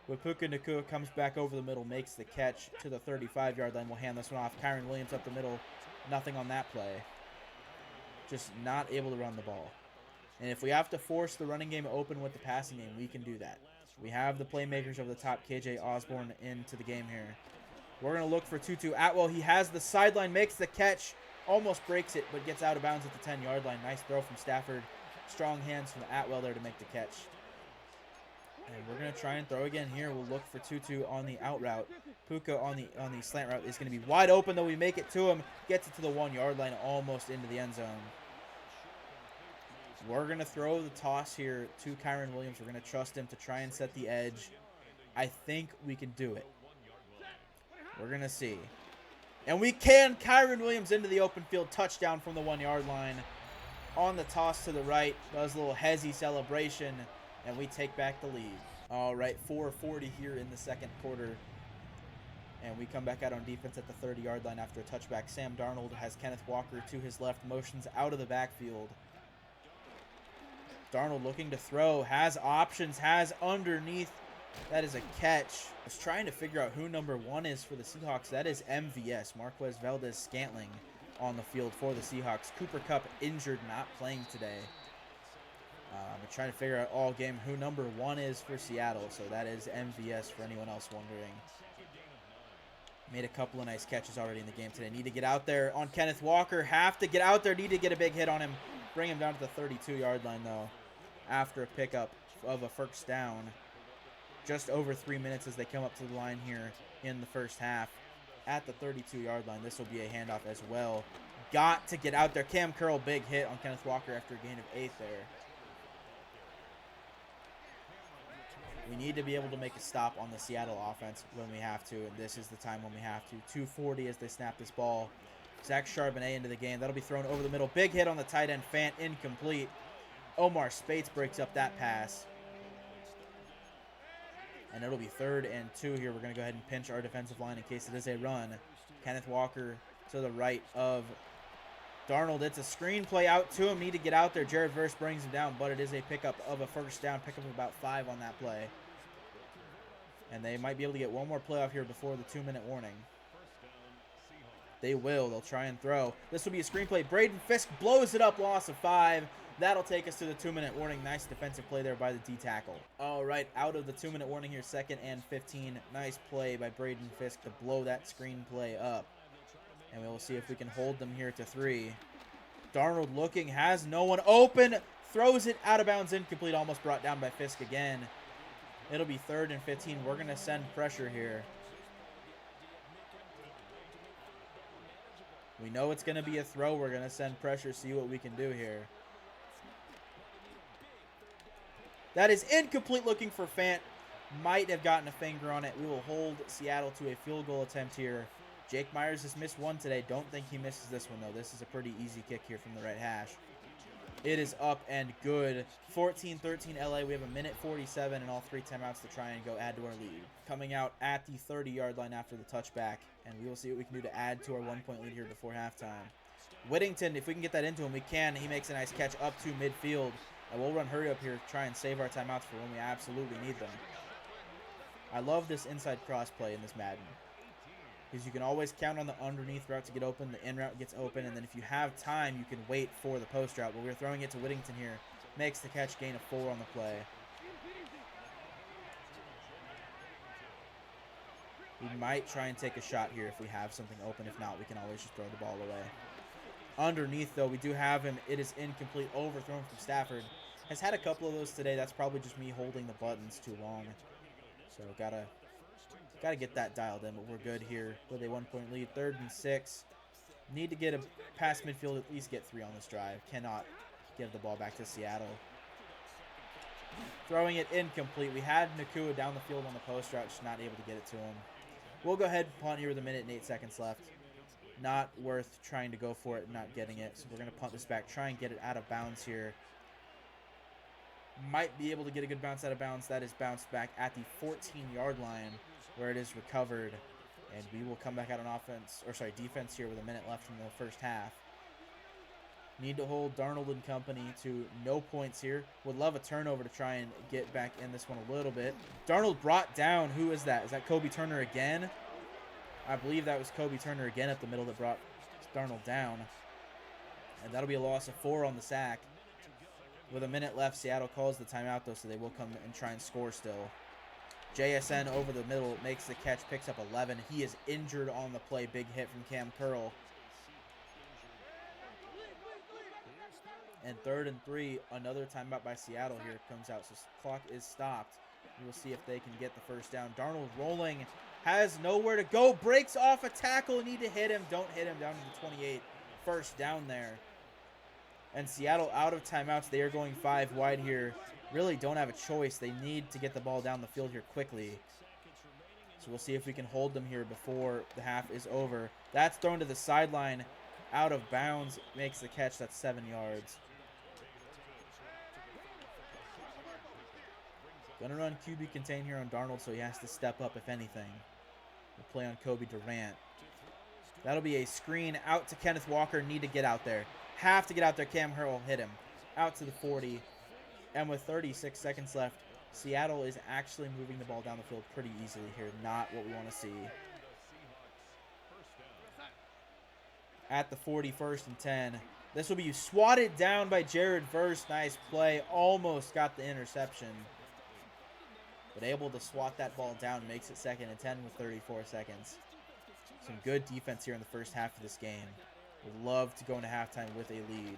But Puka Nacua comes back over the middle, makes the catch to the 35-yard line. We'll hand this one off. Kyron Williams up the middle. Nothing on that play. Just not able to run the ball. And if we have to force the running game open with the passing game, we can do that. We have the playmakers over the top. KJ Osborne into the game here. We're going to look for Tutu Atwell. He has the sideline, makes the catch. Almost breaks it, but gets out of bounds at the 10-yard line. Nice throw from Stafford. Strong hands from Atwell there to make the catch. And we're going to try and throw again here. We'll look for Tutu on the out route. Puka on the slant route is going to be wide open, though we make it to him. Gets it to the 1-yard line, almost into the end zone. We're going to throw the toss here to Kyron Williams. We're going to trust him to try and set the edge. I think we can do it. We're going to see. And we can. Kyron Williams into the open field. Touchdown from the 1-yard line. On the toss to the right. Does a little hezzy celebration. And we take back the lead. All right, 4:40 here in the second quarter. And we come back out on defense at the 30-yard line after a touchback. Sam Darnold has Kenneth Walker to his left. Motions out of the backfield. Darnold looking to throw. Has options. Has underneath. That is a catch. I was trying to figure out who number 1 is for the Seahawks. That is MVS, Marquez Valdez-Scantling, on the field for the Seahawks. Cooper Kupp injured, not playing today. I'm trying to figure out all game who number 1 is for Seattle. So that is MVS for anyone else wondering. Made a couple of nice catches already in the game today. Need to get out there on Kenneth Walker. Have to get out there. Need to get a big hit on him. Bring him down to the 32-yard line, though, after a pickup of a first down. Just over 3 minutes as they come up to the line here in the first half. At the 32-yard line, this will be a handoff as well. Got to get out there. Cam Curl, big hit on Kenneth Walker after a gain of 8 there. We need to be able to make a stop on the Seattle offense when we have to, and this is the time when we have to. 2:40 as they snap this ball. Zach Charbonnet into the game. That'll be thrown over the middle. Big hit on the tight end. Fant incomplete. Omar Spates breaks up that pass. And it'll be 3rd and 2 here. We're going to go ahead and pinch our defensive line in case it is a run. Kenneth Walker to the right of Darnold. It's a screen play out to him. Need to get out there. Jared Verse brings him down, but it is a pickup of a first down. Pickup of about 5 on that play. And they might be able to get one more play off here before the 2-minute warning. They will. They'll try and throw. This will be a screen play. Braden Fisk blows it up. Loss of 5. That'll take us to the 2-minute warning. Nice defensive play there by the D tackle. All right, out of the 2-minute warning here, 2nd and 15. Nice play by Braden Fisk to blow that screen play up. And we will see if we can hold them here to 3. Darnold looking, has no one open, throws it out of bounds, incomplete, almost brought down by Fisk again. It'll be 3rd and 15. We're going to send pressure here. We know it's going to be a throw. We're going to send pressure, see what we can do here. That is incomplete, looking for Fant. Might have gotten a finger on it. We will hold Seattle to a field goal attempt here. Jake Myers has missed one today. Don't think he misses this one, though. This is a pretty easy kick here from the right hash. It is up and good. 14-13 LA. We have 1:47 and all 3 timeouts to try and go add to our lead. Coming out at the 30-yard line after the touchback. And we will see what we can do to add to our 1-point lead here before halftime. Whittington, if we can get that into him, we can. He makes a nice catch up to midfield. And we'll run hurry up here, try and save our timeouts for when we absolutely need them. I love this inside cross play in this Madden, because you can always count on the underneath route to get open, the in route gets open, and then if you have time, you can wait for the post route. But we're throwing it to Whittington here. Makes the catch, gain of 4 on the play. We might try and take a shot here if we have something open. If not, we can always just throw the ball away. Underneath, though, we do have him. It is incomplete, overthrown from Stafford. Has had a couple of those today. That's probably just me holding the buttons too long. So gotta get that dialed in, but we're good here with a 1-point lead. 3rd and 6. Need to get a past midfield, at least get 3 on this drive. Cannot give the ball back to Seattle. Throwing it incomplete. We had Nakua down the field on the post route, just not able to get it to him. We'll go ahead and punt here with 1 minute and 8 seconds left. Not worth trying to go for it and not getting it. So we're going to punt this back, try and get it out of bounds here. Might be able to get a good bounce out of bounds. That is bounced back at the 14-yard line where it is recovered. And we will come back out on defense here with 1 minute left in the first half. Need to hold Darnold and company to no points here. Would love a turnover to try and get back in this one a little bit. Darnold brought down. Who is that? Is that Kobe Turner again? I believe that was Kobe Turner again up the middle that brought Darnold down. And that'll be a loss of 4 on the sack. With 1 minute left, Seattle calls the timeout, though, so they will come and try and score still. JSN over the middle, makes the catch, picks up 11. He is injured on the play. Big hit from Cam Curl. And 3rd and 3, another timeout by Seattle here comes out. So clock is stopped. We'll see if they can get the first down. Darnold rolling, has nowhere to go, breaks off a tackle, need to hit him. Don't hit him, down to the 28. First down there. And Seattle out of timeouts. They are going 5 wide here. Really don't have a choice. They need to get the ball down the field here quickly. So we'll see if we can hold them here before the half is over. That's thrown to the sideline. Out of bounds. Makes the catch. That's 7 yards. Gonna run QB contain here on Darnold, so he has to step up if anything. We'll play on Kobe Durant. That'll be a screen out to Kenneth Walker. Need to get out there. Have to get out there. Cam Hurl hit him. Out to the 40. And with 36 seconds left, Seattle is actually moving the ball down the field pretty easily here. Not what we want to see. At the 41st and 10. This will be swatted down by Jared Verse. Nice play. Almost got the interception. But able to swat that ball down. Makes it 2nd and 10 with 34 seconds. Some good defense here in the first half of this game. Would love to go into halftime with a lead.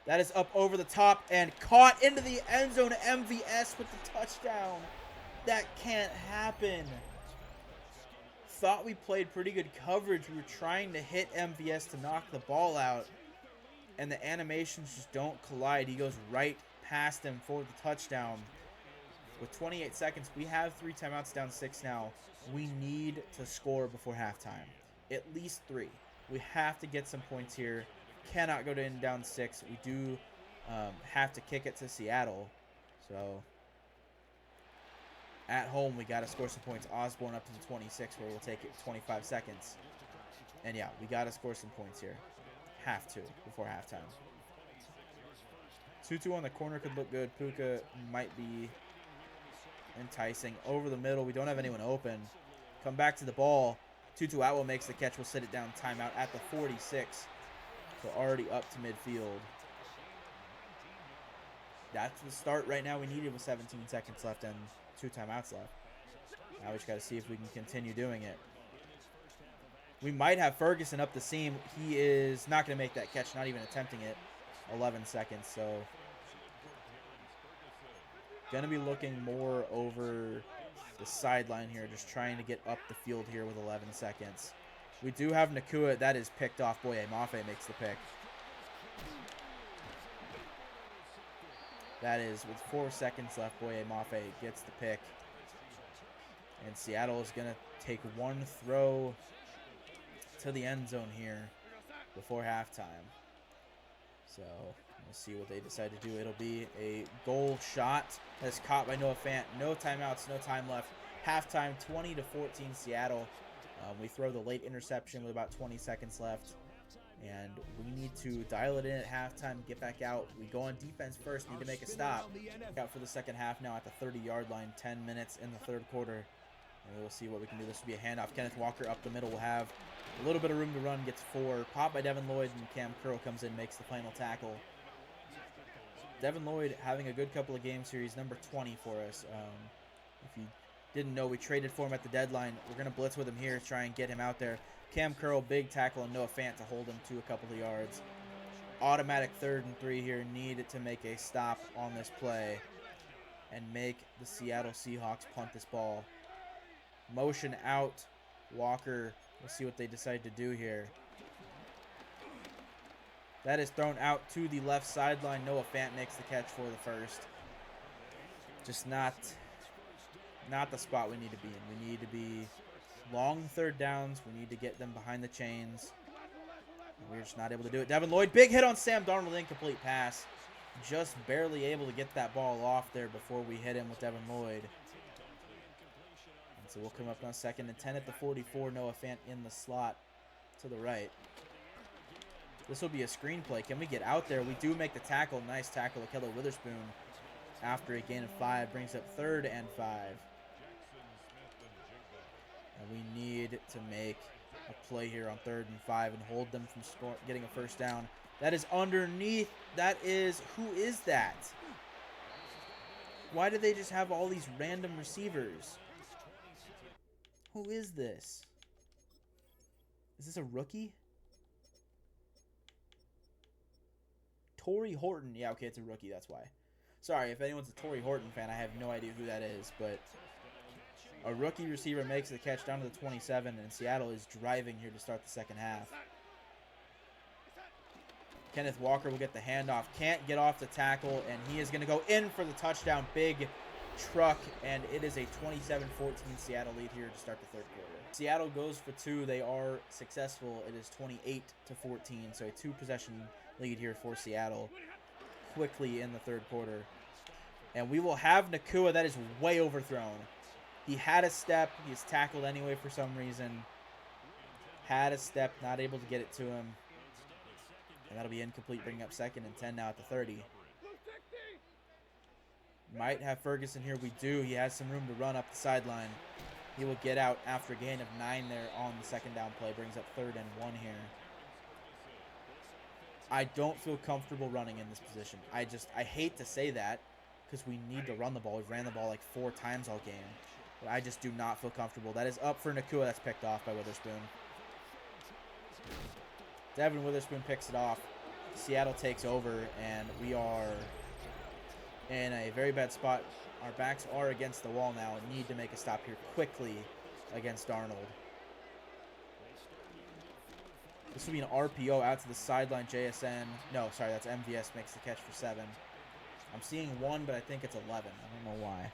That is up over the top and caught into the end zone. MVS with the touchdown. That can't happen. Thought we played pretty good coverage. We were trying to hit MVS to knock the ball out. And the animations just don't collide. He goes right past him for the touchdown. With 28 seconds, we have 3 timeouts, down 6 now. We need to score before halftime. At least 3. We have to get some points here. Cannot go down 6. We do have to kick it to Seattle. So, at home, we got to score some points. Osborne up to the 26, where we'll take it 25 seconds. And yeah, we got to score some points here. Have to before halftime. Tutu on the corner could look good. Puka might be enticing. Over the middle, we don't have anyone open. Come back to the ball. Tutu Atwell makes the catch. We'll sit it down. Timeout at the 46. So already up to midfield. That's the start right now we needed with 17 seconds left and 2 timeouts left. Now we just got to see if we can continue doing it. We might have Ferguson up the seam. He is not going to make that catch, not even attempting it. 11 seconds, so going to be looking more over the sideline here, just trying to get up the field here with 11 seconds. We do have Nakua. That is picked off. Boye Mafe makes the pick. That is, with 4 seconds left, Boye Mafe gets the pick. And Seattle is going to take one throw to the end zone here before halftime. So we'll see what they decide to do. It'll be a goal shot that's caught by Noah Fant. No timeouts, no time left. Halftime, 20-14 Seattle. We throw the late interception with about 20 seconds left. And we need to dial it in at halftime, get back out. We go on defense first, need to make a stop. Look out for the second half now at the 30-yard line, 10 minutes in the third quarter. And we'll see what we can do. This will be a handoff. Kenneth Walker up the middle will have a little bit of room to run, gets 4. Popped by Devin Lloyd, and Cam Curl comes in, makes the final tackle. Devin Lloyd having a good couple of games here. He's number 20 for us. If you didn't know, we traded for him at the deadline. We're going to blitz with him here, try and get him out there. Cam Curl, big tackle, and Noah Fant to hold him to a couple of yards. Automatic 3rd and 3 here. Need to make a stop on this play and make the Seattle Seahawks punt this ball. Motion out. Walker. We'll see what they decide to do here. That is thrown out to the left sideline. Noah Fant makes the catch for the first. Just not the spot we need to be in. We need to be long 3rd downs. We need to get them behind the chains. We're just not able to do it. Devin Lloyd, big hit on Sam Darnold, incomplete pass. Just barely able to get that ball off there before we hit him with Devin Lloyd. And so we'll come up on 2nd and 10 at the 44. Noah Fant in the slot to the right. This will be a screenplay. Can we get out there? We do make the tackle. Nice tackle. Akello Witherspoon after a gain of 5 brings up 3rd and 5. And we need to make a play here on 3rd and 5 and hold them from getting a 1st down. That is underneath. That is, who is that? Why do they just have all these random receivers? Who is this? Is this a rookie? Torrey Horton. Yeah, okay, it's a rookie, that's why. Sorry, if anyone's a Torrey Horton fan, I have no idea who that is, but a rookie receiver makes the catch down to the 27, and Seattle is driving here to start the second half. Kenneth Walker will get the handoff. Can't get off the tackle, and he is going to go in for the touchdown. Big truck, and it is a 27-14 Seattle lead here to start the third quarter. Seattle goes for two. They are successful. It is 28-14, so a two-possession lead here for Seattle quickly in the third quarter. And we will have Nakua. That is way overthrown. He had a step. He's tackled anyway for some reason. Had a step, not able to get it to him. And that'll be incomplete, bringing up 2nd and 10 now at the 30. Might have Ferguson here. We do. He has some room to run up the sideline. He will get out after a gain of 9 there on the second down play. Brings up 3rd and 1 here. I don't feel comfortable running in this position. I hate to say that because we need to run the ball. We've ran the ball like 4 times all game. But I just do not feel comfortable. That is up for Nakua. That's picked off by Witherspoon. Devin Witherspoon picks it off. Seattle takes over, and we are in a very bad spot. Our backs are against the wall now and need to make a stop here quickly against Darnold. This will be an RPO out to the sideline. JSN. No, sorry, that's MVS makes the catch for 7. I'm seeing 1, but I think it's 11. I don't know why.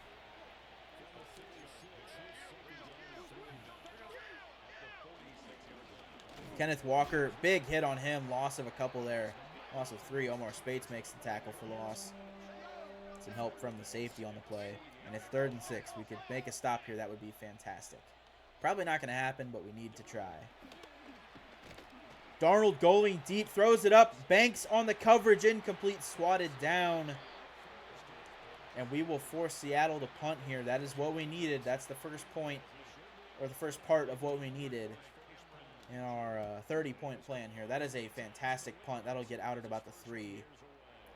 Kenneth Walker, big hit on him. Loss of a couple there. Loss of 3. Omar Spates makes the tackle for loss. Some help from the safety on the play. And it's 3rd and 6. We could make a stop here. That would be fantastic. Probably not going to happen, but we need to try. Darnold going deep. Throws it up. Banks on the coverage. Incomplete. Swatted down. And we will force Seattle to punt here. That is what we needed. That's the first point, or the first part of what we needed in our 30-point plan here. That is a fantastic punt. That'll get out at about the 3.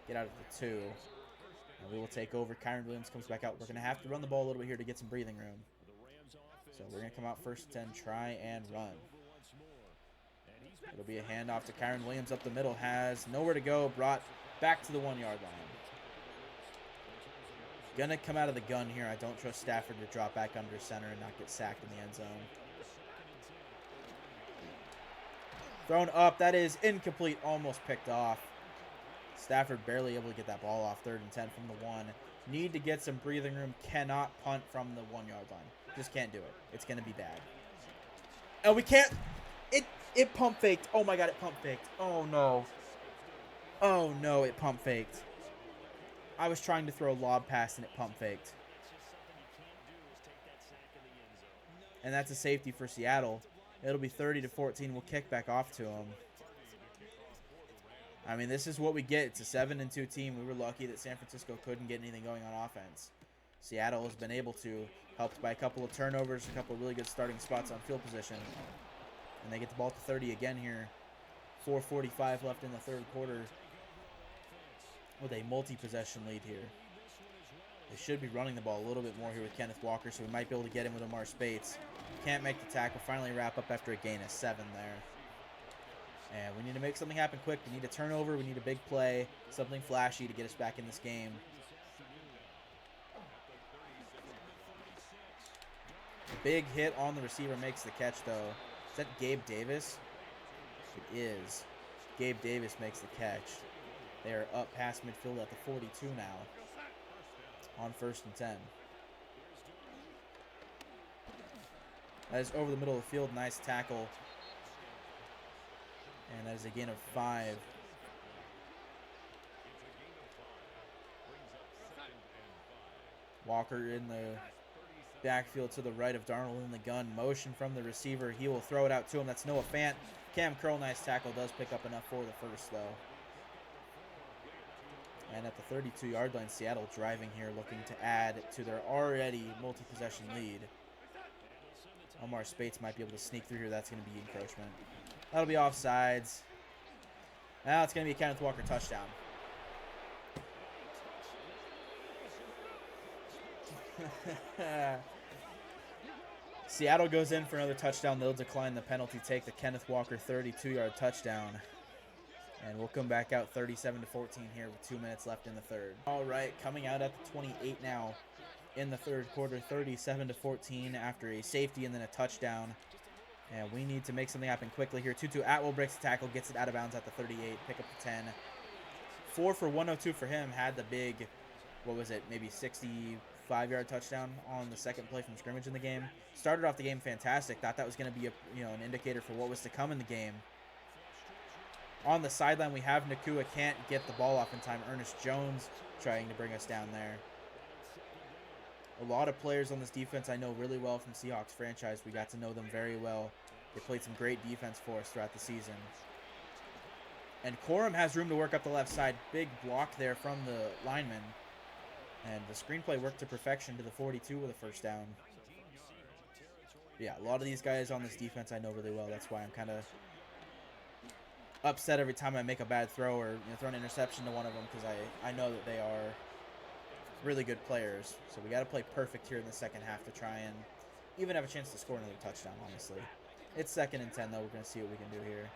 Get out at the 2. And we will take over. Kyron Williams comes back out. We're going to have to run the ball a little bit here to get some breathing room. So we're going to come out 1st and 10. Try and run. It'll be a handoff to Kyron Williams up the middle. Has nowhere to go. Brought back to the 1-yard line. Going to come out of the gun here. I don't trust Stafford to drop back under center and not get sacked in the end zone. Thrown up. That is incomplete. Almost picked off. Stafford barely able to get that ball off. 3rd and 10 from the 1. Need to get some breathing room. Cannot punt from the 1-yard line. Just can't do it. It's going to be bad. And we can't. It pump faked. Oh my god, it pump faked. Oh no. Oh no, it pump faked. I was trying to throw a lob pass and it pump faked. And that's a safety for Seattle. It'll be 30-14. We'll kick back off to them. I mean, this is what we get. It's a 7-2 team. We were lucky that San Francisco couldn't get anything going on offense. Seattle has been able to, helped by a couple of turnovers, a couple of really good starting spots on field position. And they get the ball to 30 again here. 4:45 left in the third quarter with a multi-possession lead here. They should be running the ball a little bit more here with Kenneth Walker, so we might be able to get him with Omar Spates. Can't make the tackle. Finally wrap up after a gain of 7 there. And we need to make something happen quick. We need a turnover. We need a big play. Something flashy to get us back in this game. Big hit on the receiver makes the catch, though. Is that Gabe Davis? It is. Gabe Davis makes the catch. They are up past midfield at the 42 now. On 1st and 10. That is over the middle of the field. Nice tackle. And that is a gain of 5. Walker in the backfield to the right of Darnold in the gun. Motion from the receiver. He will throw it out to him. That's Noah Fant. Cam Curl, nice tackle. Does pick up enough for the first, though. And at the 32-yard line, Seattle driving here, looking to add to their already multi-possession lead. Omar Spates might be able to sneak through here. That's going to be encroachment. That'll be offsides. Now it's going to be a Kenneth Walker touchdown. Seattle goes in for another touchdown. They'll decline the penalty, take the Kenneth Walker 32-yard touchdown. And we'll come back out 37-14 here with 2 minutes left in the third. All right, coming out at the 28 now in the third quarter, 37-14 after a safety and then a touchdown. And we need to make something happen quickly here. Tutu Atwell breaks the tackle, gets it out of bounds at the 38, pick up the 10. 4 for 102 for him. Had the big, what was it, maybe 65-yard touchdown on the second play from scrimmage in the game. Started off the game fantastic. Thought that was going to be an indicator for what was to come in the game. On the sideline, we have Nakua can't get the ball off in time. Ernest Jones trying to bring us down there. A lot of players on this defense I know really well from Seahawks franchise. We got to know them very well. They played some great defense for us throughout the season. And Corum has room to work up the left side. Big block there from the lineman. And the screenplay worked to perfection to the 42 with a first down. Yeah, a lot of these guys on this defense I know really well. That's why I'm kind of upset every time I make a bad throw or throw an interception to one of them, because I know that they are really good players. So we got to play perfect here in the second half to try and even have a chance to score another touchdown, honestly. It's 2nd and 10, though. We're going to see what we can do here.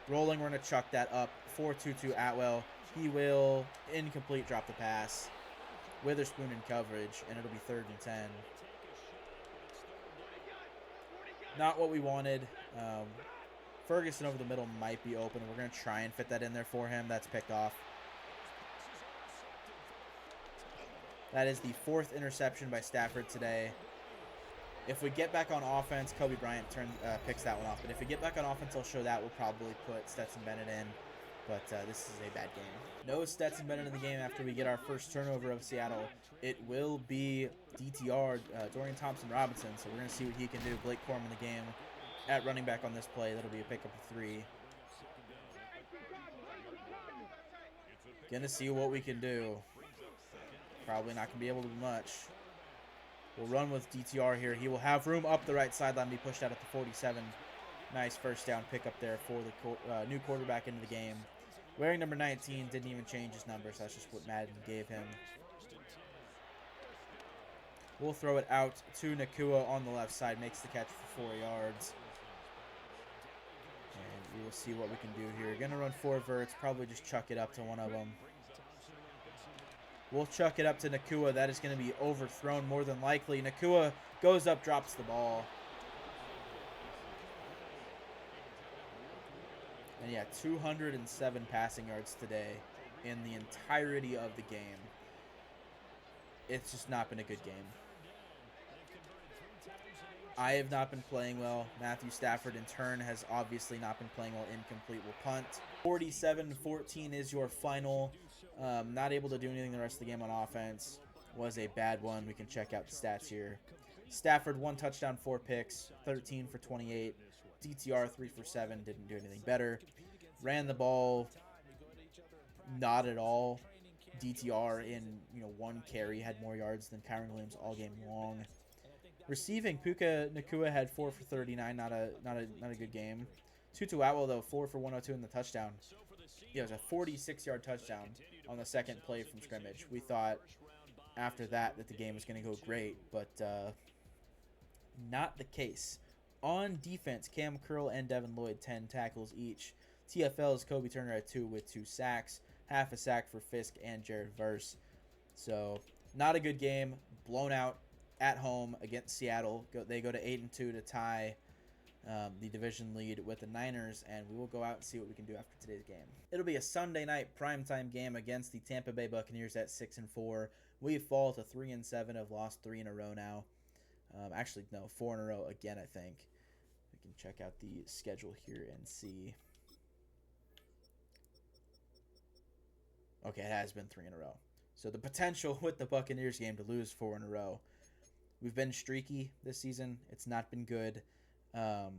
Rolling, we're going to chuck that up. 4-2-2 Atwell. He will incomplete, drop the pass. Witherspoon in coverage, and it'll be 3rd and 10. Not what we wanted. Ferguson over the middle might be open. We're going to try and fit that in there for him. That's picked off. That is the 4th interception by Stafford today. If we get back on offense, Kobe Bryant picks that one off. But if we get back on offense, I'll show that. We'll probably put Stetson Bennett in. But this is a bad game. No Stetson Bennett in the game after we get our first turnover of Seattle. It will be DTR, Dorian Thompson-Robinson. So we're going to see what he can do. Blake Corum in the game at running back on this play. That'll be a pickup of 3. Going to see what we can do. Probably not going to be able to do much. We'll run with DTR here. He will have room up the right sideline, be pushed out at the 47. Nice first down pickup there for the new quarterback into the game. Wearing number 19, didn't even change his number, so that's just what Madden gave him. We'll throw it out to Nakua on the left side. Makes the catch for 4 yards. And we will see what we can do here. Going to run 4 verts. Probably just chuck it up to one of them. We'll chuck it up to Nakua. That is going to be overthrown more than likely. Nakua goes up, drops the ball. And yeah, 207 passing yards today in the entirety of the game. It's just not been a good game. I have not been playing well. Matthew Stafford, in turn, has obviously not been playing well. Incomplete, will punt. 47-14 is your final. Not able to do anything the rest of the game on offense. Was a bad one. We can check out the stats here. Stafford, 1 touchdown, 4 picks, 13 for 28. DTR, 3 for 7. Didn't do anything better. Ran the ball not at all. DTR in 1 carry had more yards than Kyron Williams all game long. Receiving, Puka Nakua had 4 for 39. Not a good game. Tutu Atwell, though, 4 for 102 in the touchdown. Yeah, it was a 46-yard touchdown on the second play from scrimmage. We thought after that the game was going to go great, but not the case. On defense, Cam Curl and Devin Lloyd, 10 tackles each. TFL's Kobe Turner at 2 with 2 sacks. Half a sack for Fisk and Jared Verse. So, not a good game. Blown out at home against Seattle. They go to 8-2 to tie the division lead with the Niners, and we will go out and see what we can do after today's game. It'll be a Sunday night primetime game against the Tampa Bay Buccaneers at 6-4. We fall to 3-7. Have lost 3 in a row now. Actually, no, 4 in a row again, I think. We can check out the schedule here and see. Okay, it has been 3 in a row. So the potential with the Buccaneers game to lose 4 in a row. We've been streaky this season. It's not been good. But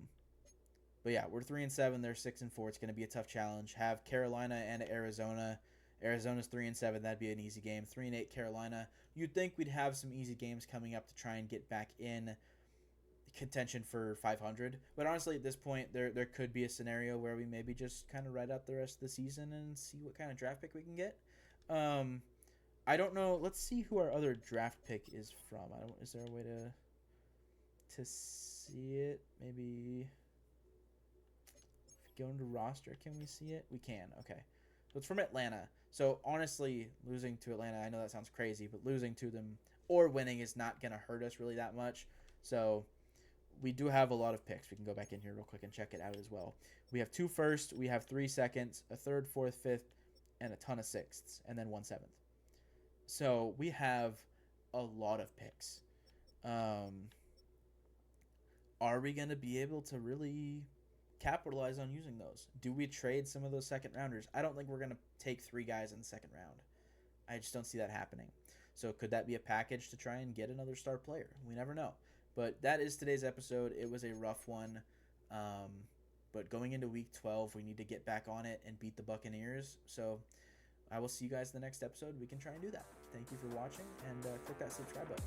yeah, we're 3-7. They're 6-4. It's going to be a tough challenge. Have Carolina and Arizona. Arizona's 3-7. That'd be an easy game. 3-8 Carolina. You'd think we'd have some easy games coming up to try and get back in contention for 500. But honestly, at this point, there could be a scenario where we maybe just kind of ride out the rest of the season and see what kind of draft pick we can get. I don't know. Let's see who our other draft pick is from. Is there a way to see it? Maybe go into roster. Can we see it? We can. Okay. So it's from Atlanta. So honestly, losing to Atlanta, I know that sounds crazy, but losing to them or winning is not going to hurt us really that much. So we do have a lot of picks. We can go back in here real quick and check it out as well. We have 2 firsts, we have 3 seconds, a third, fourth, fifth, and a ton of sixths, and then 1 seventh. So we have a lot of picks. Are we going to be able to really capitalize on using those? Do we trade some of those second rounders? I don't think we're going to take 3 guys in the second round. I just don't see that happening. So could that be a package to try and get another star player? We never know. But that is today's episode. It was a rough one. But going into week 12, we need to get back on it and beat the Buccaneers. So I will see you guys in the next episode. We can try and do that. Thank you for watching, and click that subscribe button.